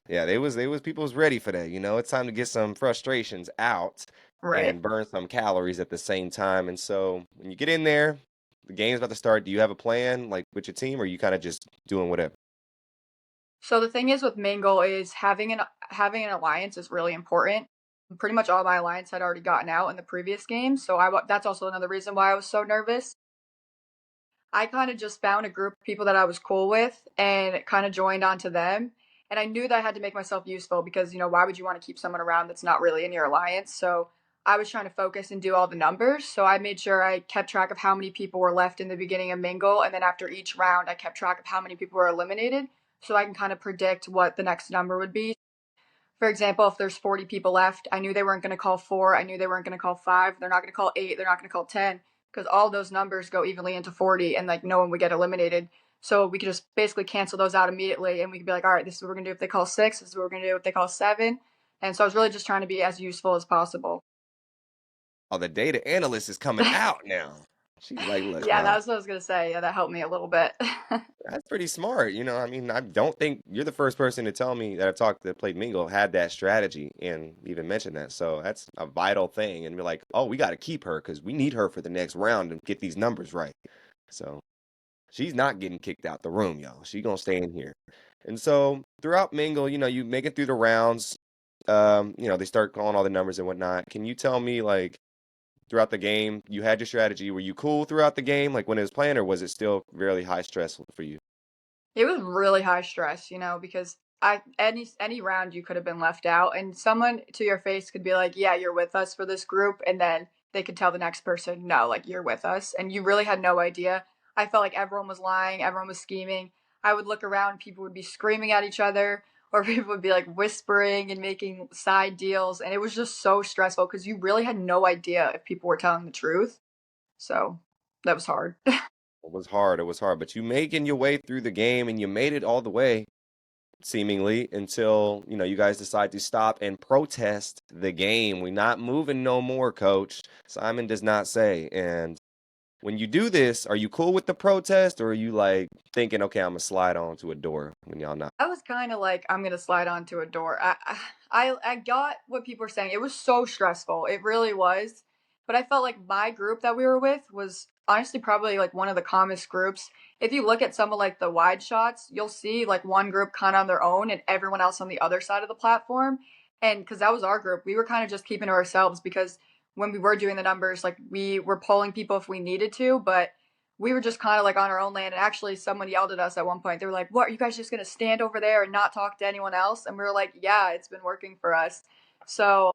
[SPEAKER 1] Yeah, they was people was ready for that. It's time to get some frustrations out
[SPEAKER 2] Right.
[SPEAKER 1] and burn some calories at the same time. And so when you get in there, the game's about to start. Do you have a plan like with your team or are you kind of just doing whatever?
[SPEAKER 2] So the thing is with Mingle is having an alliance is really important. Pretty much all my alliance had already gotten out in the previous game, so that's also another reason why I was so nervous. I kind of just found a group of people that I was cool with and kind of joined onto them. And I knew that I had to make myself useful because, why would you want to keep someone around that's not really in your alliance? So I was trying to focus and do all the numbers. So I made sure I kept track of how many people were left in the beginning of Mingle. And then after each round, I kept track of how many people were eliminated so I can kind of predict what the next number would be. For example, if there's 40 people left, I knew they weren't going to call four. I knew they weren't going to call five. They're not going to call eight. They're not going to call 10 because all those numbers go evenly into 40 and like no one would get eliminated. So we could just basically cancel those out immediately and we could be like, all right, this is what we're going to do if they call six. This is what we're going to do if they call seven. And so I was really just trying to be as useful as possible.
[SPEAKER 1] Oh, the data analyst is coming out now. She's like, look,
[SPEAKER 2] Yeah, that
[SPEAKER 1] y'all,
[SPEAKER 2] was what I was going to say. Yeah, that helped me a little bit.
[SPEAKER 1] that's pretty smart. I mean, I don't think you're the first person to tell me that I've talked that played Mingle had that strategy and even mentioned that. So that's a vital thing. And we're like, oh, we got to keep her because we need her for the next round and get these numbers right. So she's not getting kicked out the room, y'all. She gonna stay in here. And so throughout Mingle, you make it through the rounds. They start calling all the numbers and whatnot. Can you tell me, like, throughout the game, you had your strategy? Were you cool throughout the game, like when it was playing, or was it still really high stressful for you?
[SPEAKER 2] It was really high stress, because any round you could have been left out, and someone to your face could be like, "Yeah, you're with us for this group," and then they could tell the next person, "No, like you're with us," and you really had no idea. I felt like everyone was lying, everyone was scheming. I would look around, people would be screaming at each other, or people would be like whispering and making side deals, and it was just so stressful because you really had no idea if people were telling the truth. So that was hard.
[SPEAKER 1] It was hard. It was hard, but you making your way through the game and you made it all the way, seemingly, until you guys decide to stop and protest the game. We're not moving no more, coach. Simon does not say. And when you do this, are you cool with the protest or are you like thinking, okay, I'm gonna slide onto a door when y'all not?
[SPEAKER 2] I was kind of like, I'm gonna slide onto a door. I got what people were saying. It was so stressful. It really was. But I felt like my group that we were with was honestly probably like one of the calmest groups. If you look at some of like the wide shots, you'll see like one group kind of on their own and everyone else on the other side of the platform. And because that was our group, we were kind of just keeping to ourselves because when we were doing the numbers, like we were polling people if we needed to, but we were just kind of like on our own land. And actually, someone yelled at us at one point. They were like, "What? Are you guys just gonna stand over there and not talk to anyone else?" And we were like, "Yeah, it's been working for us." So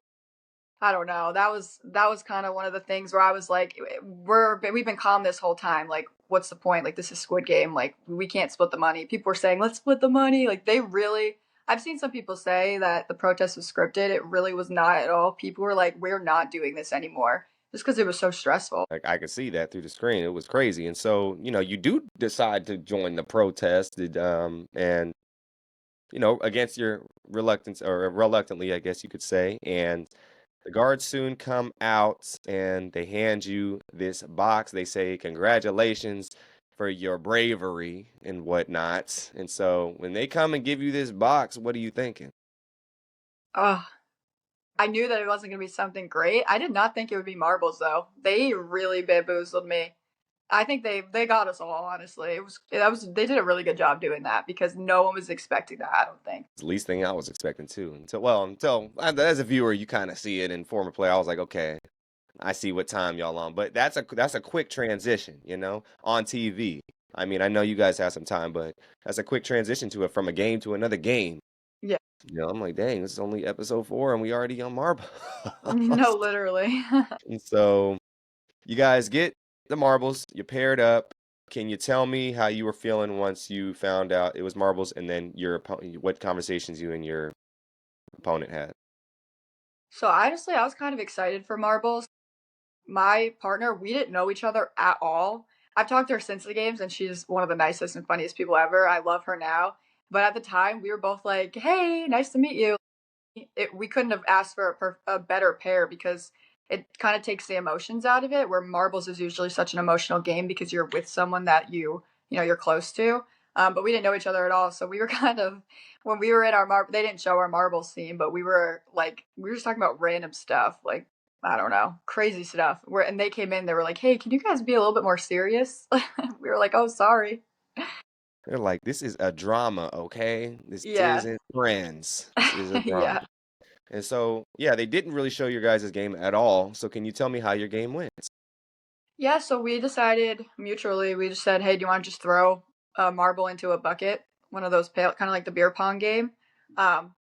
[SPEAKER 2] I don't know. That was kind of one of the things where I was like, we've been calm this whole time. Like, what's the point? Like, this is Squid Game. Like, we can't split the money. People were saying, "Let's split the money." Like, they really. I've seen some people say that the protest was scripted. It really was not at all. People were like, "We're not doing this anymore," just because it was so stressful.
[SPEAKER 1] Like I could see that through the screen. It was crazy. And so, you do decide to join the protest, and against your reluctance or reluctantly, I guess you could say. And the guards soon come out and they hand you this box. They say, congratulations for your bravery and whatnot. And so when they come and give you this box, what are you thinking?
[SPEAKER 2] Oh, I knew that it wasn't going to be something great. I did not think it would be marbles though. They really bamboozled me. I think they got us all honestly. That was they did a really good job doing that because no one was expecting that, I don't think.
[SPEAKER 1] It's the least thing I was expecting too. Until as a viewer, you kind of see it, and former player, I was like, okay, I see what time y'all on. But that's a quick transition, on TV. I mean, I know you guys have some time, but that's a quick transition to it from a game to another game.
[SPEAKER 2] Yeah.
[SPEAKER 1] I'm like, dang, this is only episode 4 and we already on marbles.
[SPEAKER 2] No, literally.
[SPEAKER 1] And so you guys get the marbles, you paired up. Can you tell me how you were feeling once you found out it was marbles, and then your opponent, what conversations you and your opponent had?
[SPEAKER 2] So honestly, I was kind of excited for marbles. My partner, we didn't know each other at all. I've talked to her since the games, and she's one of the nicest and funniest people ever. I love her now. But at the time, we were both like, "Hey, nice to meet you." We couldn't have asked for a better pair because it kind of takes the emotions out of it. Where marbles is usually such an emotional game because you're with someone that you're close to. But we didn't know each other at all, so we were kind of when we were in our they didn't show our marble scene, but we were just talking about random stuff like I don't know, crazy stuff. And they came in, they were like, "Hey, can you guys be a little bit more serious?" We were like, "Oh, sorry."
[SPEAKER 1] They're like, this is a drama, okay? This
[SPEAKER 2] Yeah,
[SPEAKER 1] isn't Friends. This is a drama.
[SPEAKER 2] yeah.
[SPEAKER 1] And so, yeah, they didn't really show your guys' game at all. So can you tell me how your game went?
[SPEAKER 2] Yeah, so we decided mutually, we just said, hey, do you want to just throw a marble into a bucket? One of those pail, kind of like the beer pong game. Um,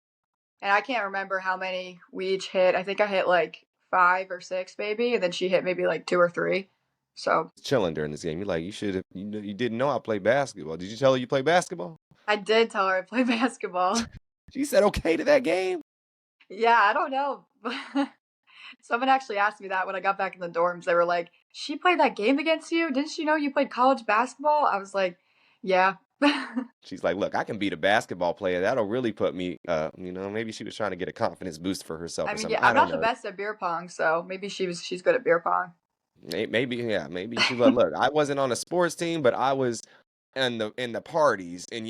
[SPEAKER 2] and I can't remember how many we each hit. I think I hit like five or six, maybe, and then she hit maybe like two or three. So
[SPEAKER 1] Chilling during this game. You're like, you should have, you didn't know I play basketball. Did you tell her you play basketball?
[SPEAKER 2] I did tell her I play basketball.
[SPEAKER 1] She said okay to that game.
[SPEAKER 2] Yeah, I don't know. Someone actually asked me that when I got back in the dorms. They were like, she played that game against you? Didn't she know you played college basketball? I was like, yeah.
[SPEAKER 1] She's like, look, I can beat a basketball player. That'll really put me, maybe she was trying to get a confidence boost for herself
[SPEAKER 2] I
[SPEAKER 1] or
[SPEAKER 2] mean,
[SPEAKER 1] something.
[SPEAKER 2] yeah,
[SPEAKER 1] I
[SPEAKER 2] I'm
[SPEAKER 1] don't
[SPEAKER 2] not the
[SPEAKER 1] know.
[SPEAKER 2] best at beer pong, so maybe she's good at beer pong.
[SPEAKER 1] Maybe, yeah, maybe she like, look, I wasn't on a sports team, but I was in the parties, and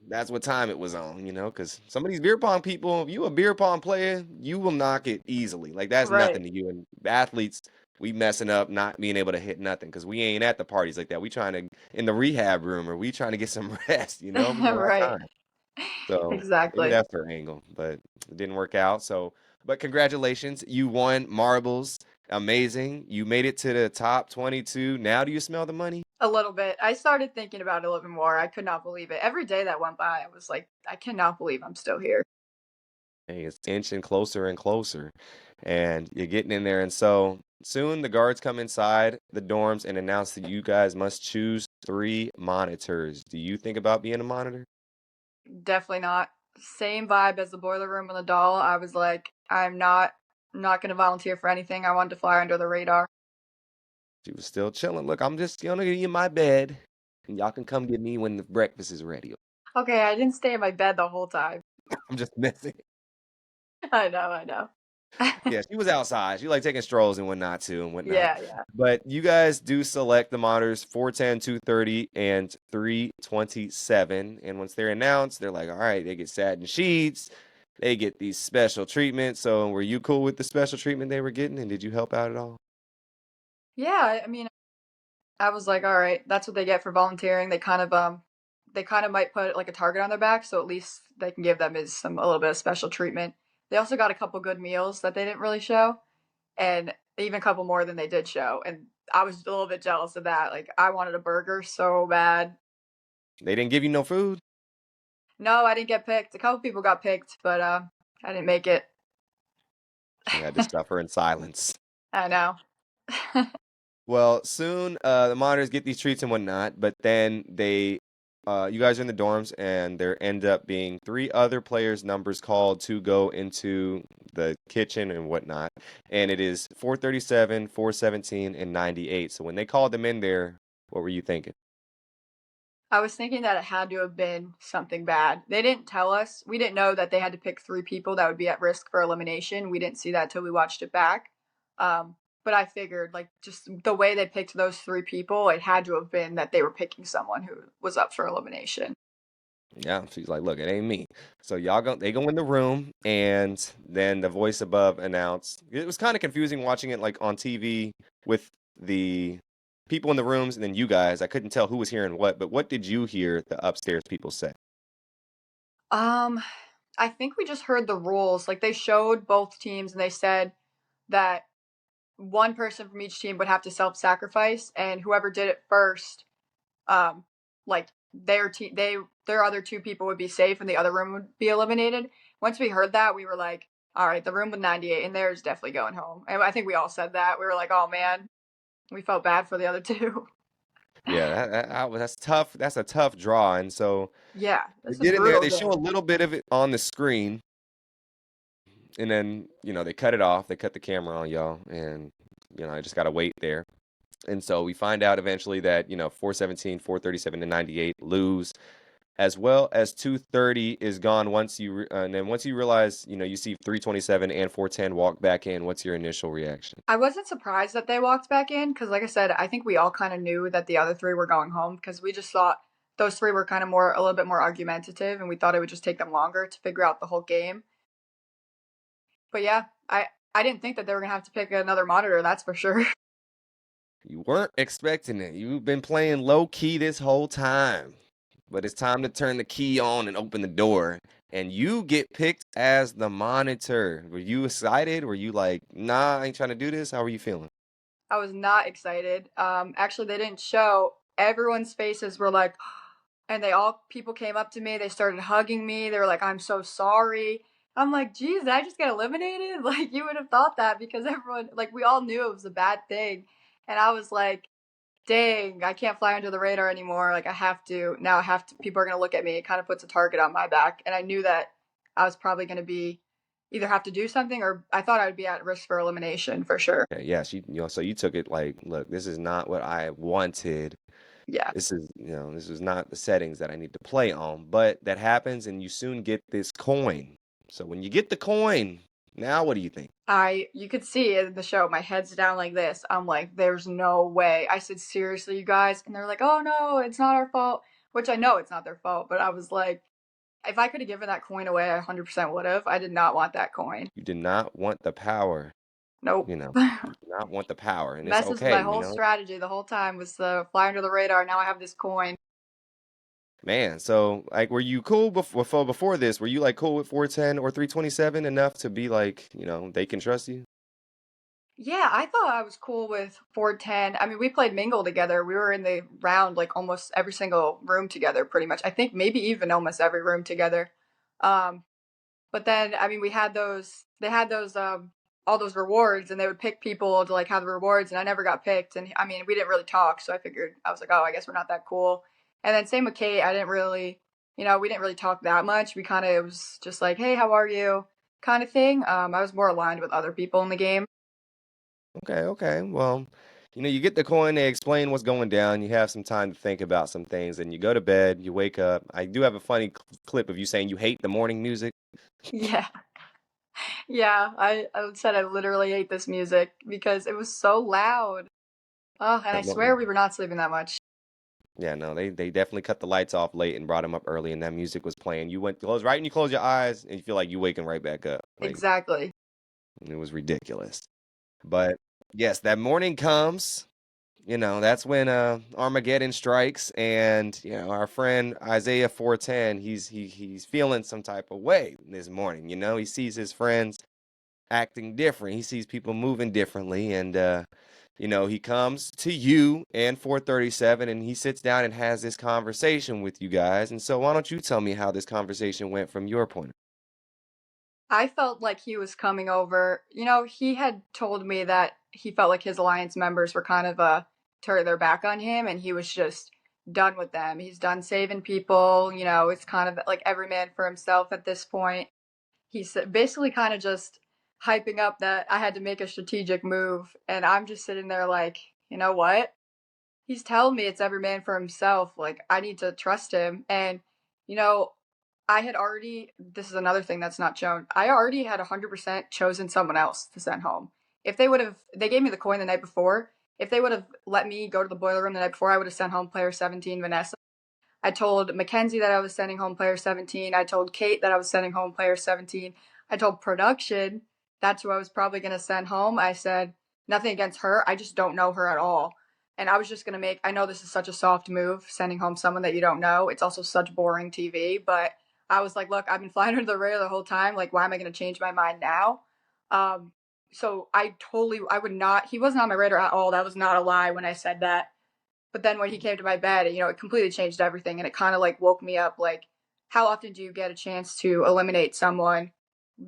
[SPEAKER 1] that's what time it was on, because some of these beer pong people, if you a beer pong player, you will knock it easily. Like that's
[SPEAKER 2] Right.
[SPEAKER 1] nothing to you. And athletes, we messing up, not being able to hit nothing because we ain't at the parties like that. We trying to in the rehab room, or we trying to get some rest. We don't have
[SPEAKER 2] Right.
[SPEAKER 1] time. So maybe
[SPEAKER 2] Exactly.
[SPEAKER 1] that's her angle, but it didn't work out. So, but congratulations, you won marbles. Amazing. You made it to the top 22. Now do you smell the money?
[SPEAKER 2] A little bit. I started thinking about it a little bit more. I could not believe it. Every day that went by, I was like, I cannot believe I'm still here.
[SPEAKER 1] Hey, it's inching closer and closer, and you're getting in there. And so soon the guards come inside the dorms and announce that you guys must choose three monitors. Do you think about being a monitor?
[SPEAKER 2] Definitely not. Same vibe as the boiler room and the doll. I was like, I'm not going to volunteer for anything. I wanted to fly under the radar.
[SPEAKER 1] She was still chilling. Look, I'm just gonna get in my bed, and y'all can come get me when the breakfast is ready.
[SPEAKER 2] Okay, I didn't stay in my bed the whole time.
[SPEAKER 1] I'm just messing.
[SPEAKER 2] I know, I know.
[SPEAKER 1] Yeah, she was outside. She like taking strolls and whatnot too and whatnot.
[SPEAKER 2] Yeah, yeah.
[SPEAKER 1] But you guys do select the monitors 410, 230, and 327. And once they're announced, they're like, all right, they get satin sheets, they get these special treatments. So were you cool with the special treatment they were getting? And did you help out at all?
[SPEAKER 2] Yeah, I mean, I was like, all right, that's what they get for volunteering. They kind of might put like a target on their back, so at least they can give them is a little bit of special treatment. They also got a couple good meals that they didn't really show, and even a couple more than they did show. And I was a little bit jealous of that. Like I wanted a burger so bad.
[SPEAKER 1] They didn't give you no food?
[SPEAKER 2] No, I didn't get picked. A couple people got picked, but I didn't make it.
[SPEAKER 1] You had to suffer in silence.
[SPEAKER 2] I know.
[SPEAKER 1] Well, soon the monitors get these treats and whatnot, but then you guys are in the dorms, and there end up being three other players' numbers called to go into the kitchen and whatnot, and it is 437, 417, and 98. So when they called them in there, what were you thinking?
[SPEAKER 2] I was thinking that it had to have been something bad. They didn't tell us. We didn't know that they had to pick three people that would be at risk for elimination. We didn't see that till we watched it back. Um, but I figured, like, just the way they picked those three people, it had to have been that they were picking someone who was up for elimination.
[SPEAKER 1] Yeah, she's like, look, it ain't me. So they go in the room, and then the voice above announced. It was kind of confusing watching it like on TV with the people in the rooms and then you guys. I couldn't tell who was hearing what, but what did you hear the upstairs people say?
[SPEAKER 2] Um, I think we just heard the rules. Like, they showed both teams and they said that one person from each team would have to self sacrifice, and whoever did it first um like their other two people would be safe and the other room would be eliminated. Once we heard that, we were like, all right, the room with 98 in there is definitely going home. And I think we all said that. We were like, oh man, we felt bad for the other two.
[SPEAKER 1] Yeah, that's tough. That's a tough draw. And so
[SPEAKER 2] Yeah,
[SPEAKER 1] they
[SPEAKER 2] it's a
[SPEAKER 1] get in there,
[SPEAKER 2] brutal
[SPEAKER 1] they show a
[SPEAKER 2] game.
[SPEAKER 1] little bit of it on the screen, and then, they cut it off. They cut the camera on y'all, and, I just gotta wait there. And so we find out eventually that, 417, 437 to 98 lose, as well as 230 is gone and then once you realize, you see 327 and 410 walk back in, what's your initial reaction?
[SPEAKER 2] I wasn't surprised that they walked back in because, like I said, I think we all kind of knew that the other three were going home because we just thought those three were kind of a little bit more argumentative, and we thought it would just take them longer to figure out the whole game. But yeah, I didn't think that they were gonna have to pick another monitor. That's for sure.
[SPEAKER 1] You weren't expecting it. You've been playing low key this whole time. But it's time to turn the key on and open the door. And you get picked as the monitor. Were you excited? Were you like, nah, I ain't trying to do this? How were you feeling?
[SPEAKER 2] I was not excited. Actually, they didn't show. Everyone's faces were like, and people came up to me. They started hugging me. They were like, "I'm so sorry." I'm like, "Geez, did I just get eliminated?" Like you would have thought that because everyone, like, we all knew it was a bad thing, and I was like, "Dang, I can't fly under the radar anymore. Like I have to now. I have to. People are gonna look at me. It kind of puts a target on my back." And I knew that I was probably gonna be either have to do something or I thought I would be at risk for elimination for sure.
[SPEAKER 1] Yeah, yeah, so you took it like, look, this is not what I wanted.
[SPEAKER 2] Yeah.
[SPEAKER 1] This is not the settings that I need to play on. But that happens, and you soon get this coin. So when you get the coin, now what do you think?
[SPEAKER 2] You could see in the show, my head's down like this. I'm like, there's no way. I said, seriously, you guys? And they're like, oh no, it's not our fault. Which I know it's not their fault, but I was like, if I could have given that coin away, I 100% would have. I did not want that coin.
[SPEAKER 1] You did not want the power,
[SPEAKER 2] Nope.
[SPEAKER 1] you know. You did not want the power, and it's
[SPEAKER 2] Messes with
[SPEAKER 1] okay,
[SPEAKER 2] my whole strategy the whole time was to fly under the radar. Now I have this coin.
[SPEAKER 1] Man, so like, were you cool before this? Were you like cool with 410 or 327 enough to be like, they can trust you?
[SPEAKER 2] Yeah, I thought I was cool with 410. I mean, we played Mingle together. We were in the round like almost every single room together, pretty much. I think maybe even almost every room together. Um, But then, I mean, they had all those rewards and they would pick people to like have the rewards and I never got picked. And I mean, we didn't really talk. So I was like, oh, I guess we're not that cool. And then same with Kate. I didn't really, we didn't really talk that much. It was just like, hey, how are you? Kind of thing. I was more aligned with other people in the game.
[SPEAKER 1] Okay, okay. Well, you get the coin, they explain what's going down, you have some time to think about some things, and you go to bed, you wake up. I do have a funny clip of you saying you hate the morning music.
[SPEAKER 2] Yeah. Yeah. I said I literally hate this music because it was so loud. Oh, and I
[SPEAKER 1] No,
[SPEAKER 2] swear we were not sleeping that much.
[SPEAKER 1] yeah, no, they definitely cut the lights off late and brought him up early, and that music was playing. You went close right, and you close your eyes, and you feel like you waking right back up. Like,
[SPEAKER 2] Exactly.
[SPEAKER 1] it was ridiculous. But yes, that morning comes. That's when Armageddon strikes, and our friend Isaiah 410, he's feeling some type of way this morning. He sees his friends acting different. He sees people moving differently, and he comes to you and 437, and he sits down and has this conversation with you guys. And so, why don't you tell me how this conversation went from your point?
[SPEAKER 2] I felt like he was coming over. He had told me that he felt like his alliance members were kind of turning their back on him and he was just done with them. He's done saving people. It's kind of like every man for himself at this point. He's basically kind of just hyping up that I had to make a strategic move. And I'm just sitting there like, you know what? He's telling me it's every man for himself. Like, I need to trust him. And, you know, I had already, this is another thing that's not shown. I already had 100% chosen someone else to send home. If they would have, they gave me the coin the night before. If they would have let me go to the boiler room the night before, I would have sent home player 17, Vanessa. I told Mackenzie that I was sending home player 17. I told Kate that I was sending home player 17. I told production that's who I was probably going to send home. I said, nothing against her. I just don't know her at all. And I was just going to I know this is such a soft move, sending home someone that you don't know. It's also such boring TV, but I was like, look, I've been flying under the radar the whole time. Like, why am I going to change my mind now? Um, so I would not, he wasn't on my radar at all. That was not a lie when I said that. But then when he came to my bed, it completely changed everything. And it kind of like woke me up. Like, how often do you get a chance to eliminate someone?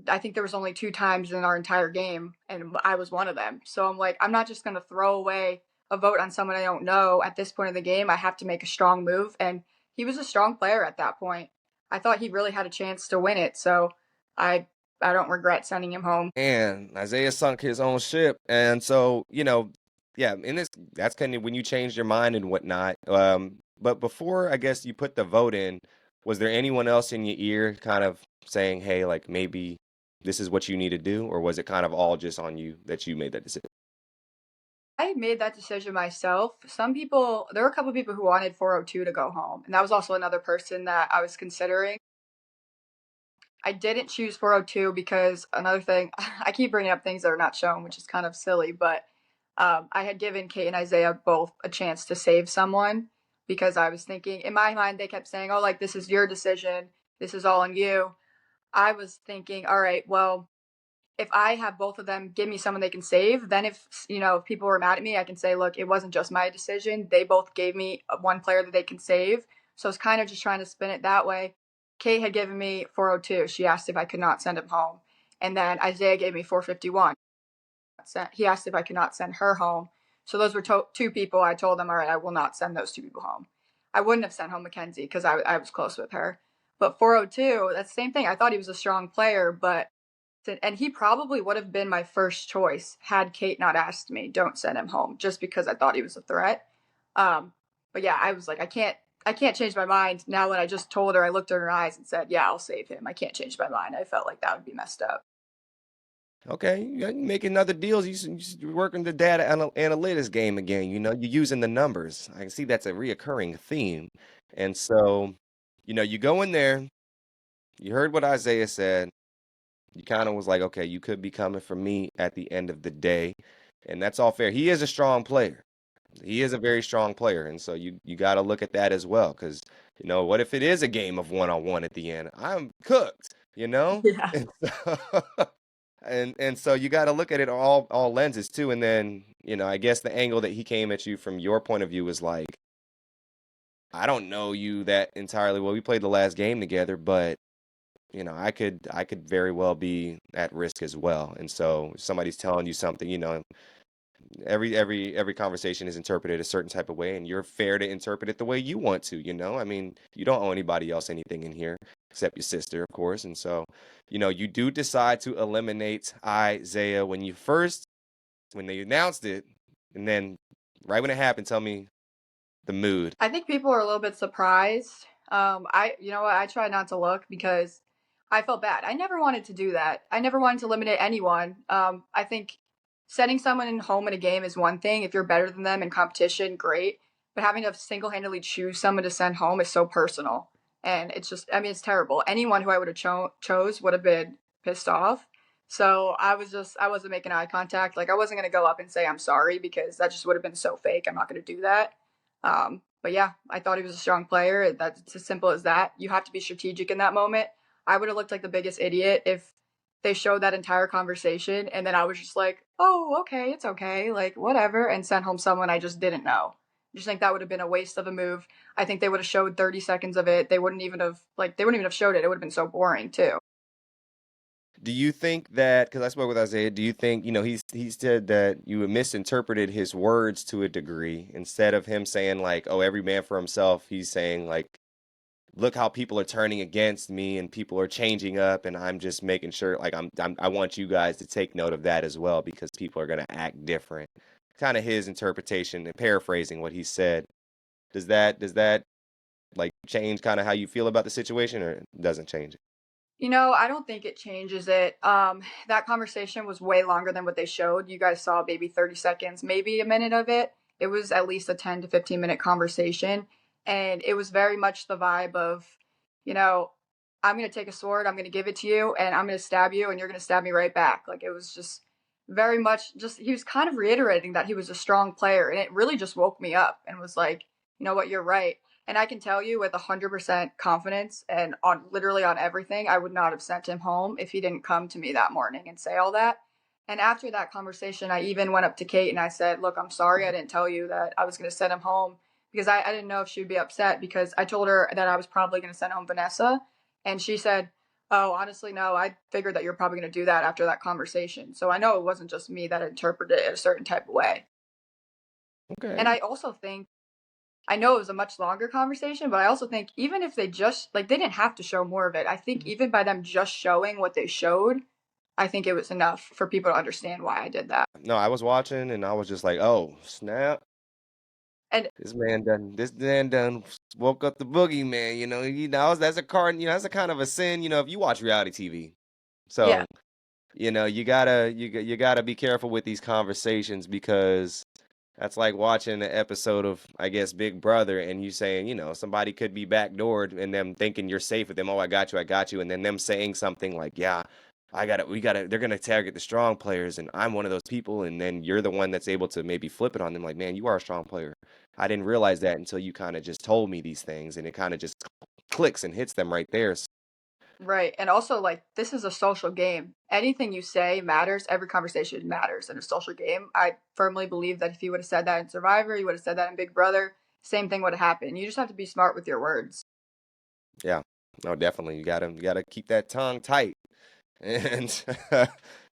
[SPEAKER 2] I think there was only 2 times in our entire game, and I was one of them. So I'm like, I'm not just going to throw away a vote on someone I don't know at this point of the game, I have to make a strong move. And he was a strong player at that point. I thought he really had a chance to win it. So I I don't regret sending him home.
[SPEAKER 1] And Isaiah sunk his own ship. And so, yeah, in this, that's kind of when you changed your mind and whatnot. But before, I guess, you put the vote in, was there anyone else in your ear kind of saying, hey, like maybe this is what you need to do? Or was it kind of all just on you that you made that decision?
[SPEAKER 2] I made that decision myself. Some people, there were a couple of people who wanted 402 to go home, and that was also another person that I was considering. I didn't choose 402 because another thing, I keep bringing up things that are not shown, which is kind of silly, but I had given Kate and Isaiah both a chance to save someone because I was thinking, in my mind, they kept saying, oh, like, this is your decision. This is all on you. I was thinking, all right, well, if I have both of them give me someone they can save, then if people were mad at me, I can say, look, it wasn't just my decision. They both gave me one player that they can save. So I was kind of just trying to spin it that way. Kate had given me 402. She asked if I could not send him home. And then Isaiah gave me 451. He asked if I could not send her home. So those were two people. I told them, all right, I will not send those two people home. I wouldn't have sent home Mackenzie because I was close with her. But 402, that's the same thing. I thought he was a strong player, but and he probably would have been my first choice had Kate not asked me, don't send him home, just because I thought he was a threat. Um, but yeah, I was like, I can't change my mind now. When I just told her, I looked in her eyes and said, yeah, I'll save him. I can't change my mind. I felt like that would be messed up.
[SPEAKER 1] Okay, you're making other deals. You're working the data analytics game again. You're using the numbers. I can see that's a reoccurring theme. And so, you go in there, you heard what Isaiah said. You kind of was like, okay, you could be coming for me at the end of the day. And that's all fair. He is a strong player. He is a very strong player. And so you got to look at that as well. Because, what if it is a game of one-on-one at the end? I'm cooked, you know?
[SPEAKER 2] Yeah.
[SPEAKER 1] And so, and so you got to look at it all lenses too. And then, I guess the angle that he came at you from your point of view was like, I don't know you that entirely well. We played the last game together, but I could very well be at risk as well. And so if somebody's telling you something, every conversation is interpreted a certain type of way, and you're fair to interpret it the way you want to, I mean, you don't owe anybody else anything in here except your sister, of course. And so, you do decide to eliminate Isaiah when they announced it, and then right when it happened, tell me the mood.
[SPEAKER 2] I think people are a little bit surprised. You know what? I try not to look because I felt bad. I never wanted to do that. I never wanted to eliminate anyone. I think sending someone in home in a game is one thing. If you're better than them in competition, great. But having to single handedly choose someone to send home is so personal. And it's just, I mean, it's terrible. Anyone who I would have chose would have been pissed off. So I wasn't making eye contact. Like, I wasn't going to go up and say, I'm sorry, because that just would have been so fake. I'm not going to do that. But yeah, I thought he was a strong player. That's as simple as that. You have to be strategic in that moment. I would have looked like the biggest idiot if they showed that entire conversation and then I was just like, oh, okay, it's okay, like whatever, and sent home someone I just didn't know. I just think that would have been a waste of a move. I think they would have showed 30 seconds of it. They wouldn't even have showed it. It would have been so boring too.
[SPEAKER 1] Do you think that, because I spoke with Isaiah, do you think, he said that you misinterpreted his words to a degree instead of him saying like, oh, every man for himself, he's saying like, look how people are turning against me and people are changing up and I'm just making sure like I want you guys to take note of that as well because people are going to act different. Kind of his interpretation and paraphrasing what he said. Does that like change kind of how you feel about the situation or doesn't change it?
[SPEAKER 2] I don't think it changes it. That conversation was way longer than what they showed. You guys saw maybe 30 seconds, maybe a minute of it. It was at least a 10 to 15-minute conversation. And it was very much the vibe of, you know, I'm going to take a sword, I'm going to give it to you, and I'm going to stab you, and you're going to stab me right back. Like, it was just very much just, he was kind of reiterating that he was a strong player. And it really just woke me up and was like, you know what, you're right. And I can tell you with 100% confidence and on literally on everything, I would not have sent him home if he didn't come to me that morning and say all that. And after that conversation, I even went up to Kate and I said, look, I'm sorry I didn't tell you that I was going to send him home because I didn't know if she would be upset because I told her that I was probably going to send home Vanessa. And she said, oh, honestly, no, I figured that you're probably going to do that after that conversation. So I know it wasn't just me that interpreted it a certain type of way. And
[SPEAKER 1] Okay.
[SPEAKER 2] I also think, I know it was a much longer conversation, but I also think even if they just, like, they didn't have to show more of it. I think even by them just showing what they showed, I think it was enough for people to understand why I did that.
[SPEAKER 1] No, I was watching and I was just like, oh, snap.
[SPEAKER 2] And
[SPEAKER 1] This man done woke up the boogeyman, that's a card, that's a kind of a sin, if you watch reality TV.
[SPEAKER 2] yeah,
[SPEAKER 1] So, you gotta be careful with these conversations because that's like watching an episode of, I guess, Big Brother and you saying, somebody could be backdoored and them thinking you're safe with them. Oh, I got you. And then them saying something like, yeah, they're going to target the strong players and I'm one of those people. And then you're the one that's able to maybe flip it on them like, man, you are a strong player. I didn't realize that until you kind of just told me these things and it kind of just clicks and hits them right there.
[SPEAKER 2] right. And also, like, this is a social game. Anything you say matters. Every conversation matters in a social game. I firmly believe that if you would have said that in Survivor, you would have said that in Big Brother, same thing would have happened. You just have to be smart with your words.
[SPEAKER 1] Yeah, no, definitely. You gotta keep that tongue tight. And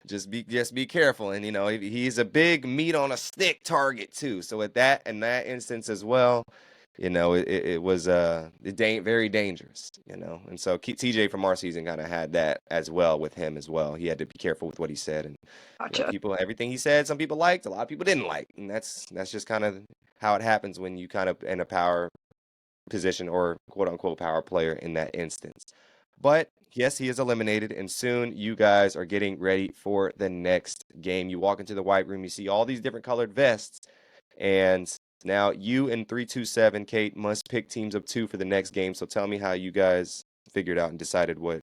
[SPEAKER 1] just be careful. And he's a big meat on a stick target too. So at that in that instance as well, it was very dangerous. And so TJ from our season kind of had that as well with him as well. He had to be careful with what he said, and
[SPEAKER 2] Gotcha.
[SPEAKER 1] people everything he said, some people liked, a lot of people didn't like, and that's just kind of how it happens when you kind of in a power position or quote unquote power player in that instance. But yes, he is eliminated, and soon you guys are getting ready for the next game. You walk into the white room, you see all these different colored vests, and now you and 327, Kate, must pick teams of two for the next game. So tell me how you guys figured out and decided what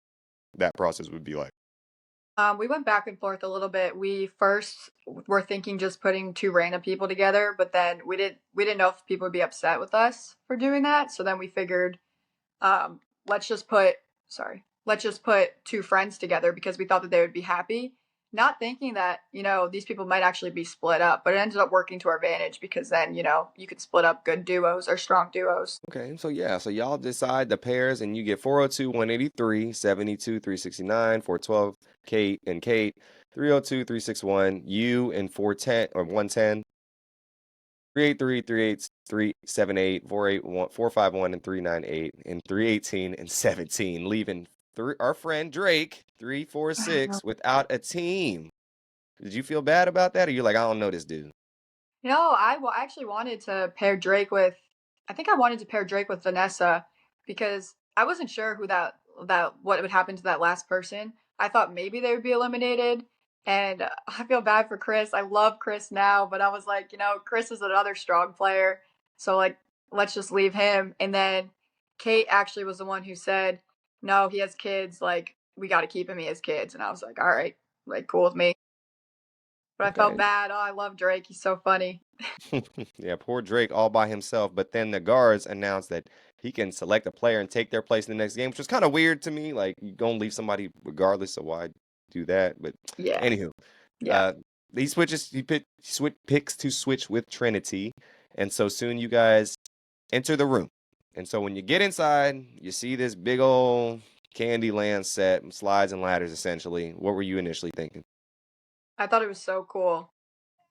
[SPEAKER 1] that process would be like.
[SPEAKER 2] We went back and forth a little bit. We first were thinking just putting two random people together, but then we didn't know if people would be upset with us for doing that. So then we figured, um, let's just put let's just put two friends together because we thought that they would be happy. Not thinking that, these people might actually be split up, but it ended up working to our advantage because then, you could split up good duos or strong duos.
[SPEAKER 1] Okay, so yeah, so y'all decide the pairs, and you get 402, 183, 72, 369, 412, Kate, 302, 361, you and 410 or 110, 383, 378, 481, 451, and 398, and 318 and 17, leaving our friend Drake,
[SPEAKER 2] I know.
[SPEAKER 1] 346, without a team. Did you feel bad about that, or you're like, I don't know this dude?
[SPEAKER 2] No, actually wanted to pair Drake with. I think I wanted to pair Drake with Vanessa because I wasn't sure who that what would happen to that last person. I thought maybe they would be eliminated, and I feel bad for Chris. I love Chris now, but I was like, Chris is another strong player, so like let's just leave him. And then Kate actually was the one who said, "No, he has kids. Like we got to keep him. He has kids." And I was like, "All right, like cool with me." But I felt
[SPEAKER 1] Okay.
[SPEAKER 2] bad. Oh, I love Drake. He's so funny.
[SPEAKER 1] Yeah, poor Drake all by himself. But then the guards announced that he can select a player and take their place in the next game, which was kind of weird to me. Like, you gonna leave somebody regardless, so why do that? But
[SPEAKER 2] Yeah.
[SPEAKER 1] anywho,
[SPEAKER 2] Yeah.
[SPEAKER 1] uh, picks to switch with Trinity, and so soon you guys enter the room. And so when you get inside, you see this big old Candyland set, slides and ladders, essentially. What were you initially thinking?
[SPEAKER 2] I thought it was so cool.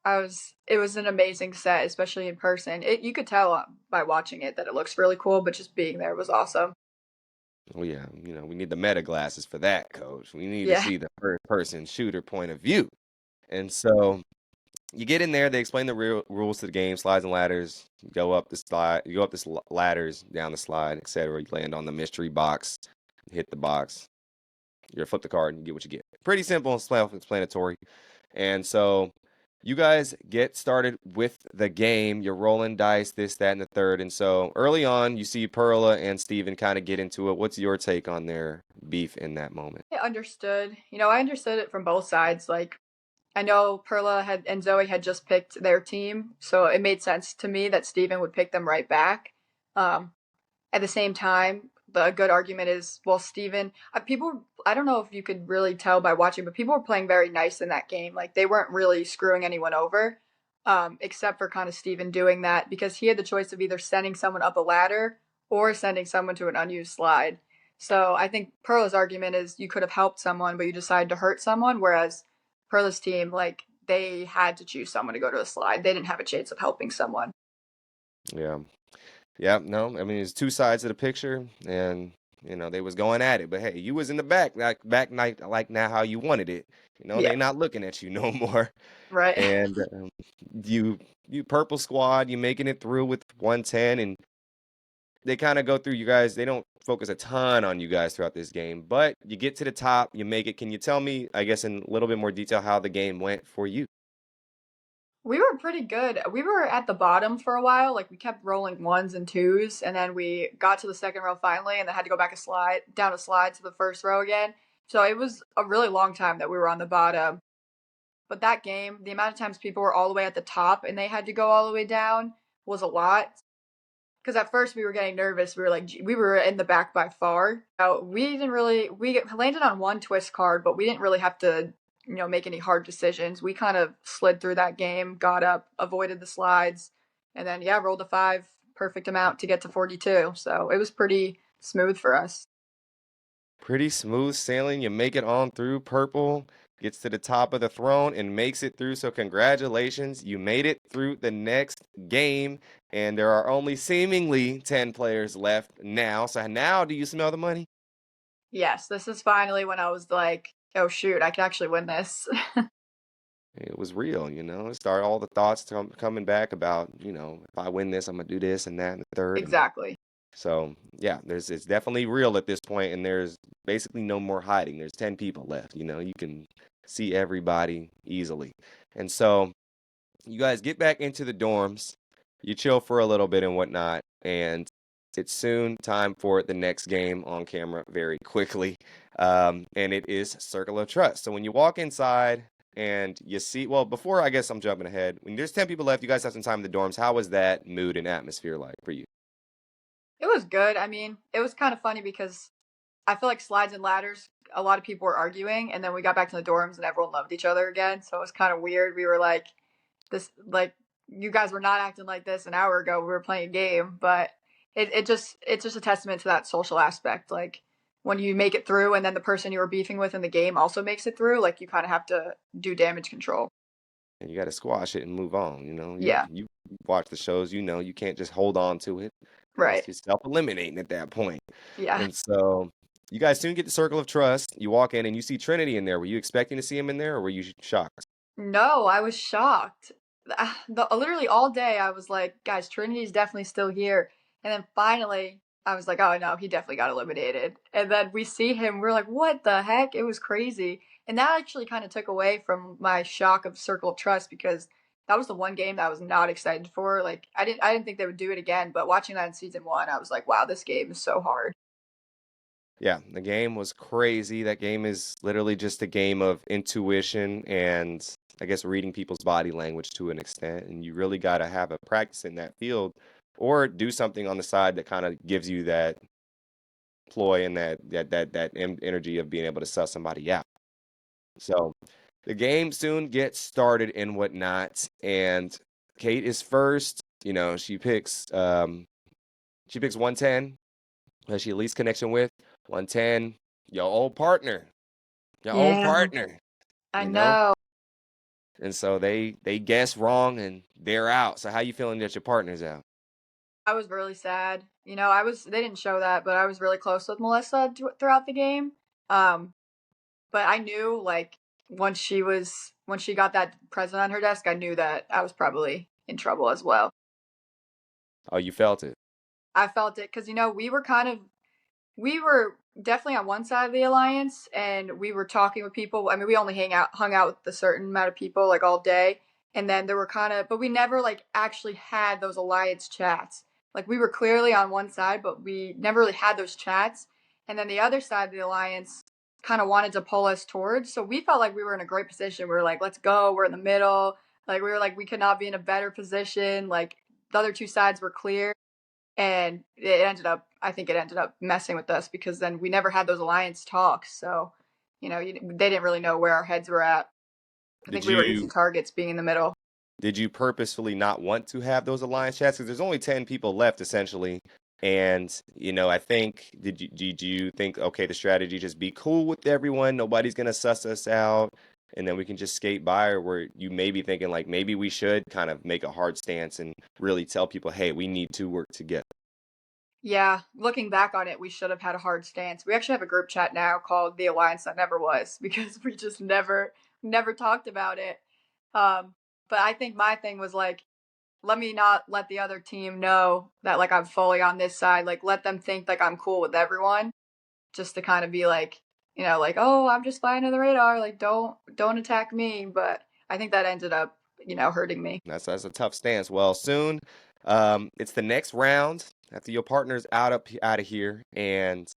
[SPEAKER 2] It was an amazing set, especially in person. You could tell by watching it that it looks really cool, but just being there was awesome.
[SPEAKER 1] Oh yeah, we need the meta glasses for that, coach. We need to
[SPEAKER 2] Yeah.
[SPEAKER 1] see the first person shooter point of view. And so you get in there, they explain the real rules to the game, slides and ladders. You go up this ladders, down the slide, etc. You land on the mystery box, hit the box, you flip the card and you get what you get. Pretty simple and self-explanatory. And so you guys get started with the game. You're rolling dice, this, that, and the third. And so early on, you see Perla and Steven kind of get into it. What's your take on their beef in that moment?
[SPEAKER 2] I understood. I understood it from both sides. Like I know Perla had and Zoe had just picked their team, so it made sense to me that Steven would pick them right back. Um, at the same time, the good argument is, well, Steven, I don't know if you could really tell by watching, but people were playing very nice in that game. Like they weren't really screwing anyone over, except for kind of Steven doing that because he had the choice of either sending someone up a ladder or sending someone to an unused slide. So I think Perla's argument is you could have helped someone, but you decided to hurt someone, whereas Perla's team, like they had to choose someone to go to the slide. They didn't have a chance of helping someone.
[SPEAKER 1] Yeah. Yeah, no, I mean, it's two sides of the picture, and they was going at it. But hey, you was in the back, back night, like now how you wanted it.
[SPEAKER 2] Yeah,
[SPEAKER 1] They not looking at you no more.
[SPEAKER 2] right.
[SPEAKER 1] And you, you purple squad, you making it through with 110, and they kind of go through you guys. They don't focus a ton on you guys throughout this game, but you get to the top, you make it. Can you tell me, I guess, in a little bit more detail how the game went for you?
[SPEAKER 2] We were pretty good. We were at the bottom for a while. Like we kept rolling ones and twos, and then we got to the second row finally, and then had to go back down a slide to the first row again. So it was a really long time that we were on the bottom. But that game, the amount of times people were all the way at the top and they had to go all the way down was a lot. Because at first we were getting nervous. We were like, we were in the back by far. We didn't really, we landed on one twist card, but we didn't really have to, make any hard decisions. We kind of slid through that game, got up, avoided the slides, and then, yeah, rolled a five, perfect amount to get to 42. So it was pretty smooth for us.
[SPEAKER 1] Pretty smooth sailing. You make it on through purple, gets to the top of the throne and makes it through. So congratulations. You made it through the next game. And there are only seemingly 10 players left now. So now do you smell the money?
[SPEAKER 2] Yes, this is finally when I was like, oh shoot, I can actually win this.
[SPEAKER 1] It was real, It started all the thoughts coming back about, if I win this, I'm gonna do this and that and the third.
[SPEAKER 2] Exactly.
[SPEAKER 1] So yeah, it's definitely real at this point, and there's basically no more hiding. There's 10 people left. You can see everybody easily. And so you guys get back into the dorms, you chill for a little bit and whatnot, and it's soon time for the next game on camera very quickly. And it is Circle of Trust. So when you walk inside and you see, well, before I guess I'm jumping ahead, when there's 10 people left, you guys have some time in the dorms. How was that mood and atmosphere like for you?
[SPEAKER 2] It was good. I mean, it was kind of funny because I feel like slides and ladders, a lot of people were arguing, and then we got back to the dorms and everyone loved each other again. So it was kind of weird. We were like, like, you guys were not acting like this an hour ago. We were playing a game, but it's just a testament to that social aspect. Like, when you make it through and then the person you were beefing with in the game also makes it through, like, you kind of have to do damage control.
[SPEAKER 1] And you got to squash it and move on.
[SPEAKER 2] Yeah,
[SPEAKER 1] You watch the shows, you can't just hold on to it. It's
[SPEAKER 2] right.
[SPEAKER 1] just self-eliminating at that point.
[SPEAKER 2] Yeah.
[SPEAKER 1] And so you guys soon get the Circle of Trust. You walk in and you see Trinity in there. Were you expecting to see him in there, or were you shocked?
[SPEAKER 2] No, I was shocked. Literally all day, I was like, guys, Trinity's definitely still here. And then finally, I was like, oh no, he definitely got eliminated. And then we see him, we're like, what the heck? It was crazy. And that actually kind of took away from my shock of Circle of Trust because that was the one game that I was not excited for. Like, I didn't think they would do it again. But watching that in season one, I was like, wow, this game is so hard.
[SPEAKER 1] Yeah, the game was crazy. That game is literally just a game of intuition and I guess reading people's body language to an extent. And you really got to have a practice in that field or do something on the side that kind of gives you that ploy and that energy of being able to suss somebody out. So the game soon gets started and whatnot. And Kate is first. She picks 110. Has she at least connection with 110? Your old partner. Your old
[SPEAKER 2] Yeah,
[SPEAKER 1] partner.
[SPEAKER 2] I
[SPEAKER 1] You know?
[SPEAKER 2] know.
[SPEAKER 1] And so they guess wrong and they're out. So how you feeling that your partner's out?
[SPEAKER 2] I was really sad. They didn't show that, but I was really close with Melissa throughout the game. Um, but I knew like when she got that present on her desk, I knew that I was probably in trouble as well.
[SPEAKER 1] Oh, you felt it.
[SPEAKER 2] I felt it because we were definitely on one side of the alliance and we were talking with people. I mean, we only hung out with a certain amount of people like all day. And then there were but we never like actually had those alliance chats. Like we were clearly on one side, but we never really had those chats. And then the other side of the alliance kind of wanted to pull us towards. So we felt like we were in a great position. We were like, let's go. We're in the middle. Like we were like, we could not be in a better position. Like the other two sides were clear and I think it ended up messing with us because then we never had those alliance talks. So they didn't really know where our heads were at. I
[SPEAKER 1] Did
[SPEAKER 2] think we were easy
[SPEAKER 1] you
[SPEAKER 2] targets being in the middle.
[SPEAKER 1] did you purposefully not want to have those alliance chats? Because there's only 10 people left essentially. And I think did you think okay, the strategy just be cool with everyone, nobody's gonna suss us out, and then we can just skate by, or where you may be thinking like maybe we should kind of make a hard stance and really tell people, hey, we need to work together?
[SPEAKER 2] Yeah, looking back on it, we should have had a hard stance. We actually have a group chat now called the Alliance That Never Was because we just never talked about it. Um, but I think my thing was like, let me not let the other team know that like I'm fully on this side. Like let them think like I'm cool with everyone, just to kind of be like, like, oh, I'm just flying under the radar. Like don't attack me. But I think that ended up, hurting me.
[SPEAKER 1] That's a tough stance. Well, soon, it's the next round after your partner's out of here, and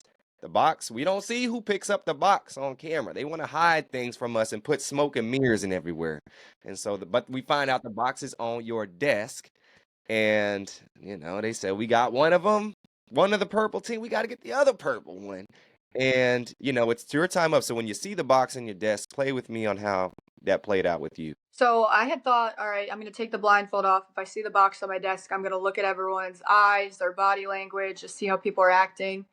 [SPEAKER 1] the box. We don't see who picks up the box on camera. They want to hide things from us and put smoke and mirrors in everywhere. And so, but we find out the box is on your desk, and they said we got one of them, one of the purple team. We got to get the other purple one. And it's your time up. So when you see the box on your desk, play with me on how that played out with you.
[SPEAKER 2] So I had thought, all right, I'm going to take the blindfold off. If I see the box on my desk, I'm going to look at everyone's eyes, their body language, just see how people are acting.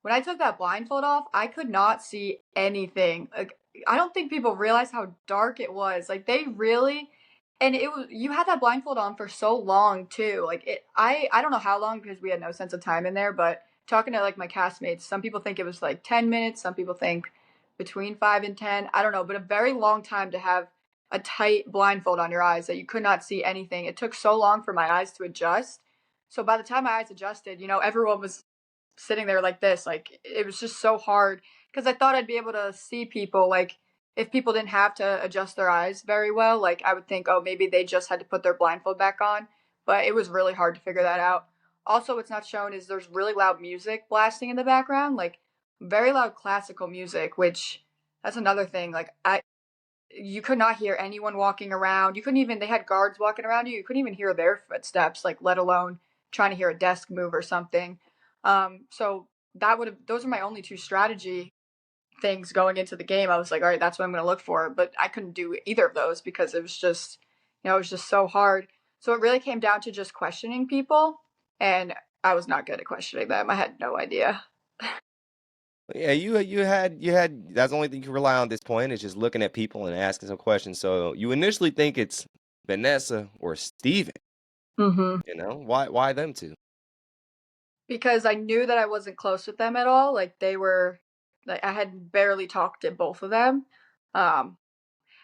[SPEAKER 2] When I took that blindfold off, I could not see anything. Like I don't think people realize how dark it was. Like they really, and it was, you had that blindfold on for so long too. Like I don't know how long because we had no sense of time in there, but talking to like my castmates, some people think it was like 10 minutes, some people think between 5 and 10. I don't know, but a very long time to have a tight blindfold on your eyes that you could not see anything. It took so long for my eyes to adjust. So by the time my eyes adjusted, everyone was sitting there like this. Like it was just so hard because I thought I'd be able to see people. Like if people didn't have to adjust their eyes very well, like I would think, oh, maybe they just had to put their blindfold back on. But it was really hard to figure that out. Also, what's not shown is there's really loud music blasting in the background, like very loud classical music, which that's another thing. Like you could not hear anyone walking around. You couldn't even, they had guards walking around you. You couldn't even hear their footsteps, like let alone trying to hear a desk move or something. So those are my only two strategy things going into the game. I was like, all right, that's what I'm going to look for. But I couldn't do either of those because it was just, it was just so hard. So it really came down to just questioning people. And I was not good at questioning them. I had no idea.
[SPEAKER 1] Yeah, you had that's the only thing you can rely on at this point is just looking at people and asking some questions. So you initially think it's Vanessa or Steven,
[SPEAKER 2] Mm-hmm.
[SPEAKER 1] Why them two?
[SPEAKER 2] Because I knew that I wasn't close with them at all. Like they were, like I had barely talked to both of them. Um,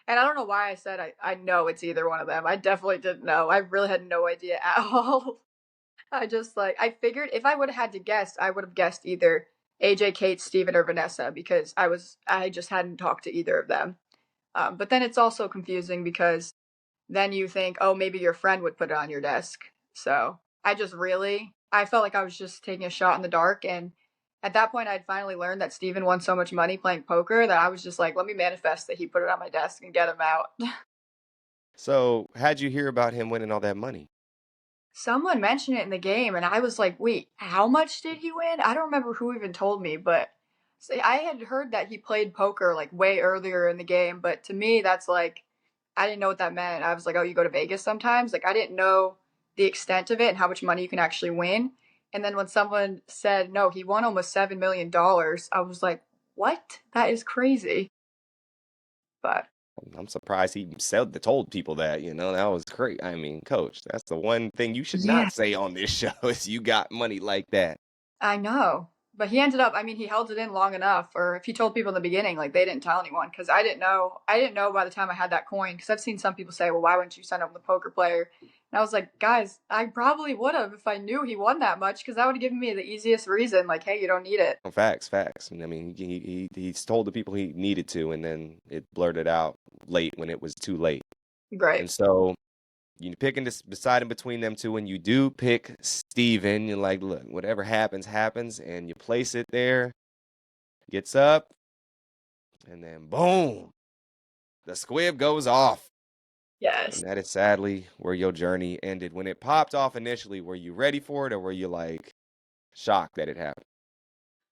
[SPEAKER 2] and I don't know why I said I know it's either one of them. I definitely didn't know. I really had no idea at all. I just like I figured if I would have had to guess, I would have guessed either AJ, Kate, Steven, or Vanessa because I just hadn't talked to either of them. But then it's also confusing because then you think, oh, maybe your friend would put it on your desk. So I felt like I was just taking a shot in the dark. And at that point, I'd finally learned that Steven won so much money playing poker that I was just like, let me manifest that he put it on my desk and get him out.
[SPEAKER 1] So how'd you hear about him winning all that money?
[SPEAKER 2] Someone mentioned it in the game, and I was like, wait, how much did he win? I don't remember who even told me, but I had heard that he played poker like way earlier in the game. But to me, that's like, I didn't know what that meant. I was like, oh, you go to Vegas sometimes? Like, I didn't know the extent of it and how much money you can actually win. And then when someone said, no, he won almost $7 million, I was like, what? That is crazy. But
[SPEAKER 1] I'm surprised he said told people that, that was great. I mean, coach, that's the one thing you should
[SPEAKER 2] yeah,
[SPEAKER 1] not say on this show is you got money like that.
[SPEAKER 2] I know. But he ended up, I mean, he held it in long enough. Or if he told people in the beginning, like they didn't tell anyone because I didn't know. I didn't know by the time I had that coin because I've seen some people say, well, why wouldn't you send him the poker player? And I was like, guys, I probably would have if I knew he won that much because that would have given me the easiest reason. Like, hey, you don't need it.
[SPEAKER 1] Facts. And I mean, he's told the people he needed to, and then it blurted out late when it was too late.
[SPEAKER 2] Great.
[SPEAKER 1] And so you picking this deciding between them two, and you do pick Steven. You're like, look, whatever happens, happens, and you place it there, gets up, and then boom, the squib goes off.
[SPEAKER 2] Yes.
[SPEAKER 1] And that is sadly where your journey ended. When it popped off initially, were you ready for it, or were you like shocked that it happened?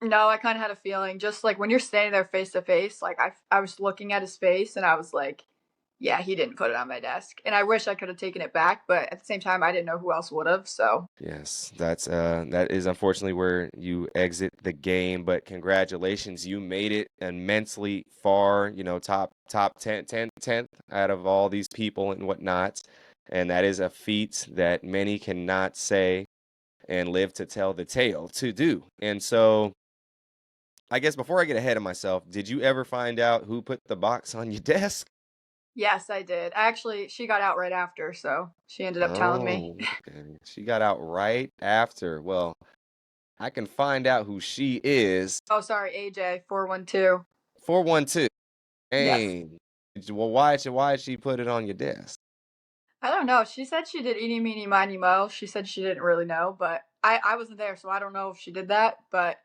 [SPEAKER 2] No, I kind of had a feeling, just like when you're standing there face to face, like I was looking at his face and I was like, Yeah, he didn't put it on my desk. And I wish I could have taken it back, but at the same time I didn't know who else would have, so
[SPEAKER 1] Yes, that is unfortunately where you exit the game, but congratulations, you made it immensely far, top 10th out of all these people and whatnot. And that is a feat that many cannot say and live to tell the tale to do. And so I guess before I get ahead of myself, did you ever find out who put the box on your desk?
[SPEAKER 2] yes, I did. Actually, she got out right after, so she ended up telling me.
[SPEAKER 1] Oh, okay. She got out right after. Well, I can find out who she is.
[SPEAKER 2] Oh, sorry, AJ 412.
[SPEAKER 1] 412.
[SPEAKER 2] Yes.
[SPEAKER 1] Dang. Well, why'd she put it on your desk?
[SPEAKER 2] I don't know. She said she did eeny, meeny, miny, mo. She said she didn't really know, but I wasn't there, so I don't know if she did that, but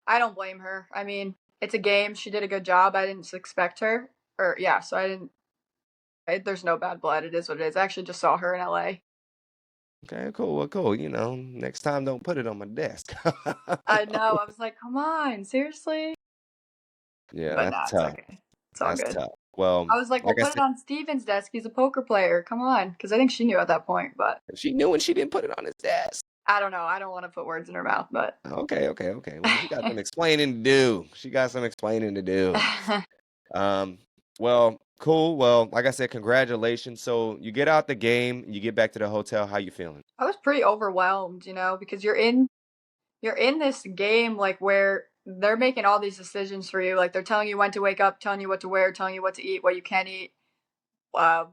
[SPEAKER 2] I don't blame her. I mean, it's a game. She did a good job. I didn't expect her. Or, yeah, so I didn't. There's no bad blood. It is what it is. I actually just saw her in LA.
[SPEAKER 1] Okay, cool, well, cool. Next time don't put it on my desk.
[SPEAKER 2] I know. I was like, come on, seriously?
[SPEAKER 1] Yeah,
[SPEAKER 2] But
[SPEAKER 1] that's
[SPEAKER 2] nah, it's
[SPEAKER 1] tough.
[SPEAKER 2] okay. It's all
[SPEAKER 1] That's
[SPEAKER 2] good.
[SPEAKER 1] tough. Well,
[SPEAKER 2] I was like, well,
[SPEAKER 1] like I
[SPEAKER 2] put it
[SPEAKER 1] said,
[SPEAKER 2] on Steven's desk. He's a poker player. Come on. Because I think she knew at that point, but
[SPEAKER 1] she knew and she didn't put it on his desk.
[SPEAKER 2] I don't know. I don't want to put words in her mouth, but.
[SPEAKER 1] Okay, okay, okay. Well, she got some explaining to do. She got some explaining to do. Um, well, cool. Well, like I said, congratulations. So you get out the game, you get back to the hotel. How you feeling?
[SPEAKER 2] I was pretty overwhelmed, because you're in this game like where they're making all these decisions for you. Like they're telling you when to wake up, telling you what to wear, telling you what to eat, what you can eat,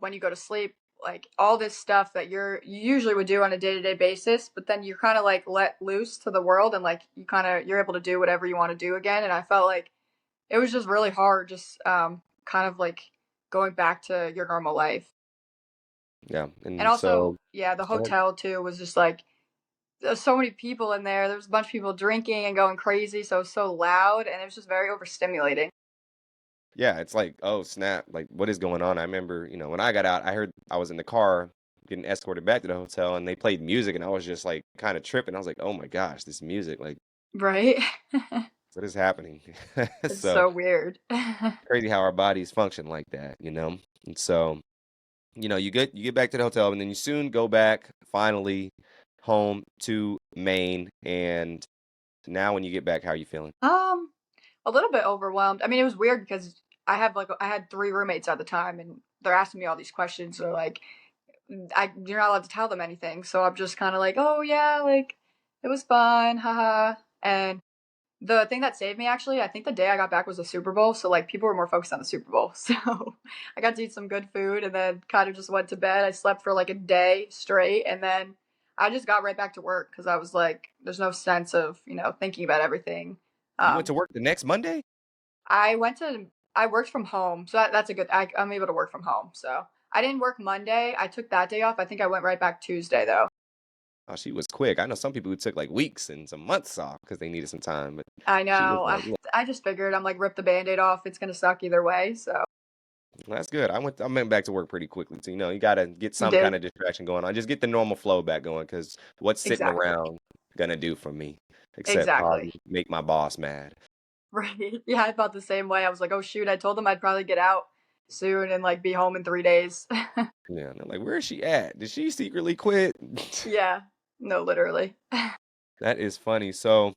[SPEAKER 2] when you go to sleep, like all this stuff that you usually would do on a day to day basis. But then you're kind of like let loose to the world, and like you're able to do whatever you want to do again. And I felt like it was just really hard, just kind of like going back to your normal life.
[SPEAKER 1] Yeah,
[SPEAKER 2] And
[SPEAKER 1] and
[SPEAKER 2] also,
[SPEAKER 1] so
[SPEAKER 2] yeah, the
[SPEAKER 1] go ahead.
[SPEAKER 2] hotel too was just like there's so many people in there. There was a bunch of people drinking and going crazy, so it was so loud and it was just very overstimulating.
[SPEAKER 1] Yeah, it's like, oh snap, like what is going on? I remember, when I got out, I heard I was in the car getting escorted back to the hotel and they played music and I was just like kind of tripping. I was like, oh my gosh, this music, like
[SPEAKER 2] Right?
[SPEAKER 1] what is happening?
[SPEAKER 2] It's
[SPEAKER 1] So
[SPEAKER 2] so weird.
[SPEAKER 1] crazy how our bodies function like that. And so, you get back to the hotel and then you soon go back finally home to Maine. And now when you get back, how are you feeling?
[SPEAKER 2] um, a little bit overwhelmed. I mean, it was weird because I had three roommates at the time, and they're asking me all these questions. So like, you're not allowed to tell them anything. So I'm just kind of like, oh yeah, like it was fun, haha. And the thing that saved me, actually, I think the day I got back was the Super Bowl, so like people were more focused on the Super Bowl. So I got to eat some good food and then kind of just went to bed. I slept for like a day straight, and then I just got right back to work because I was like, there's no sense of thinking about everything.
[SPEAKER 1] You went
[SPEAKER 2] Um,
[SPEAKER 1] to work the next Monday?
[SPEAKER 2] I went to I worked from home, so that's a good. I'm able to work from home, so I didn't work Monday. I took that day off. I think I went right back Tuesday though.
[SPEAKER 1] Oh, she was quick. I know some people who took like weeks and some months off because they needed some time, but
[SPEAKER 2] I
[SPEAKER 1] she was
[SPEAKER 2] know.
[SPEAKER 1] like,
[SPEAKER 2] I
[SPEAKER 1] look,
[SPEAKER 2] I just figured I'm like rip the band-aid off. It's gonna suck either way. So
[SPEAKER 1] that's good. I went back to work pretty quickly. So, you gotta get
[SPEAKER 2] you
[SPEAKER 1] some kind
[SPEAKER 2] did
[SPEAKER 1] of distraction going on. Just get the normal flow back going because what's sitting
[SPEAKER 2] exactly.
[SPEAKER 1] around gonna do for me except
[SPEAKER 2] Exactly.
[SPEAKER 1] probably make my boss mad.
[SPEAKER 2] Right. Yeah, I felt the same way. I was like, oh shoot, I told them I'd probably get out soon and like be home in 3 days.
[SPEAKER 1] Yeah, and I'm like, where is she at? Did she secretly quit?
[SPEAKER 2] Yeah. No, literally.
[SPEAKER 1] That is funny. So,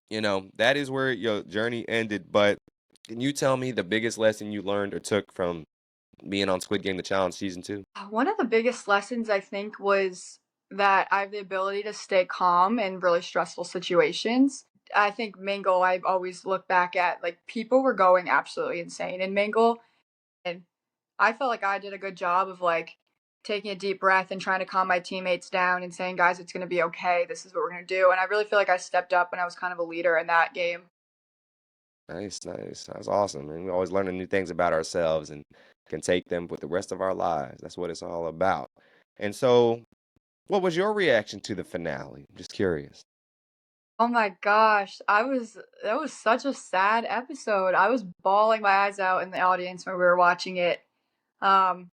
[SPEAKER 1] that is where your journey ended. But can you tell me the biggest lesson you learned or took from being on Squid Game The Challenge season two?
[SPEAKER 2] One of the biggest lessons I think was that I have the ability to stay calm in really stressful situations. I think Mingle, I always look back at like people were going absolutely insane in Mingle, and I felt like I did a good job of like taking a deep breath and trying to calm my teammates down and saying, guys, it's going to be okay. This is what we're going to do. And I really feel like I stepped up and I was kind of a leader in that game.
[SPEAKER 1] Nice, nice. That's awesome. And we're always learning new things about ourselves and can take them with the rest of our lives. That's what it's all about. And so, what was your reaction to the finale? Just curious.
[SPEAKER 2] Oh my gosh, that was such a sad episode. I was bawling my eyes out in the audience when we were watching it. Um,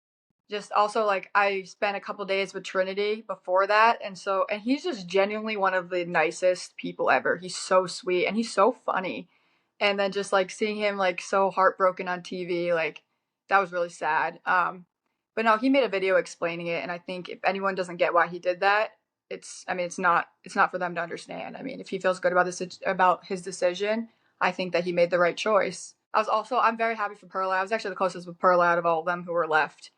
[SPEAKER 2] just also like I spent a couple days with Trinity before that, and he's just genuinely one of the nicest people ever. He's so sweet and he's so funny. And then just like seeing him like so heartbroken on TV, like that was really sad. But no, he made a video explaining it, and I think if anyone doesn't get why he did that, I mean, it's not for them to understand. I mean, if he feels good about his decision, I think that he made the right choice. I'm very happy for Perla. I was actually the closest with Perla out of all of them who were left.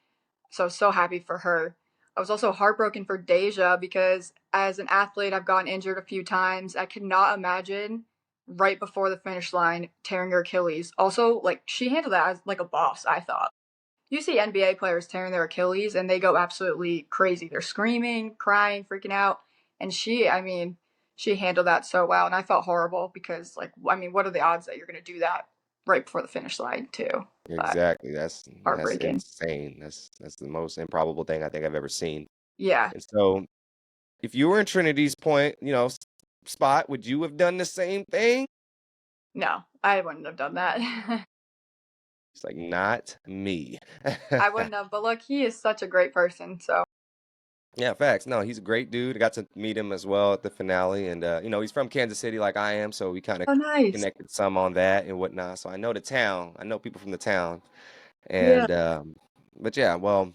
[SPEAKER 2] So happy for her. I was also heartbroken for Deja because as an athlete, I've gotten injured a few times. I could not imagine right before the finish line tearing her Achilles. Also, like she handled that as like a boss, I thought. You see NBA players tearing their Achilles and they go absolutely crazy. They're screaming, crying, freaking out. And I mean, she handled that so well. And I felt horrible because, like, I mean, what are the odds that you're going to do that right before the finish line, too? But
[SPEAKER 1] Exactly. That's
[SPEAKER 2] heartbreaking.
[SPEAKER 1] insane. That's the most improbable thing I think I've ever seen.
[SPEAKER 2] Yeah.
[SPEAKER 1] And so, if you were in Trinity's point, spot, would you have done the same thing?
[SPEAKER 2] No, I wouldn't have done that.
[SPEAKER 1] It's like, not me.
[SPEAKER 2] I wouldn't have. But look, he is such a great person. So,
[SPEAKER 1] Yeah, facts. No, he's a great dude. I got to meet him as well at the finale, and he's from Kansas City like I am, so we kind of
[SPEAKER 2] oh, nice.
[SPEAKER 1] connected some on that and whatnot. So I know the town. I know people from the town,
[SPEAKER 2] Yeah.
[SPEAKER 1] and but yeah, well,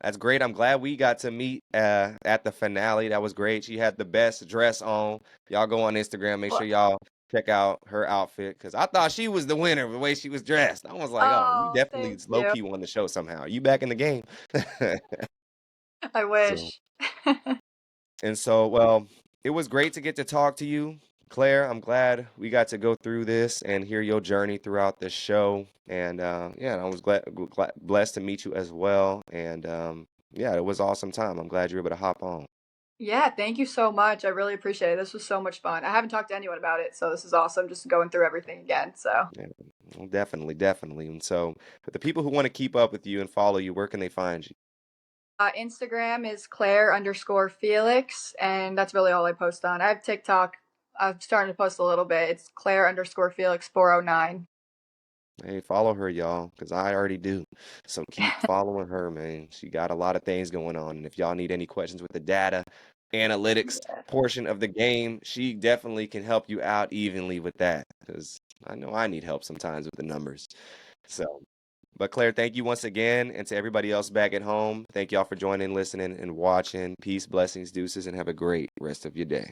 [SPEAKER 1] that's great. I'm glad we got to meet at the finale. That was great. She had the best dress on. Y'all go on Instagram. Make sure y'all check out her outfit because I thought she was the winner the way she was dressed. I was like, oh, you
[SPEAKER 2] Oh,
[SPEAKER 1] definitely
[SPEAKER 2] thank
[SPEAKER 1] low
[SPEAKER 2] you.
[SPEAKER 1] key won the show somehow. You back in the game.
[SPEAKER 2] I
[SPEAKER 1] So.
[SPEAKER 2] wish.
[SPEAKER 1] And so, well, it was great to get to talk to you, Claire. I'm glad we got to go through this and hear your journey throughout the show. And yeah, I was blessed to meet you as well. And yeah, it was awesome time. I'm glad you were able to hop on.
[SPEAKER 2] Yeah, thank you so much. I really appreciate it. This was so much fun. I haven't talked to anyone about it, so this is awesome. Just going through everything again. So,
[SPEAKER 1] Yeah, well, definitely, definitely. And so, for the people who want to keep up with you and follow you, where can they find you?
[SPEAKER 2] Instagram is Claire_Felix, and that's really all I post on. I have TikTok. I'm starting to post a little bit. It's Claire_Felix 409.
[SPEAKER 1] Hey, follow her, y'all, because I already do. So keep following her, man. She got a lot of things going on. And if y'all need any questions with the data analytics portion of the game, she definitely can help you out evenly with that. Because I know I need help sometimes with the numbers. So, but Claire, thank you once again. And to everybody else back at home, thank y'all for joining, listening, and watching. Peace, blessings, deuces, and have a great rest of your day.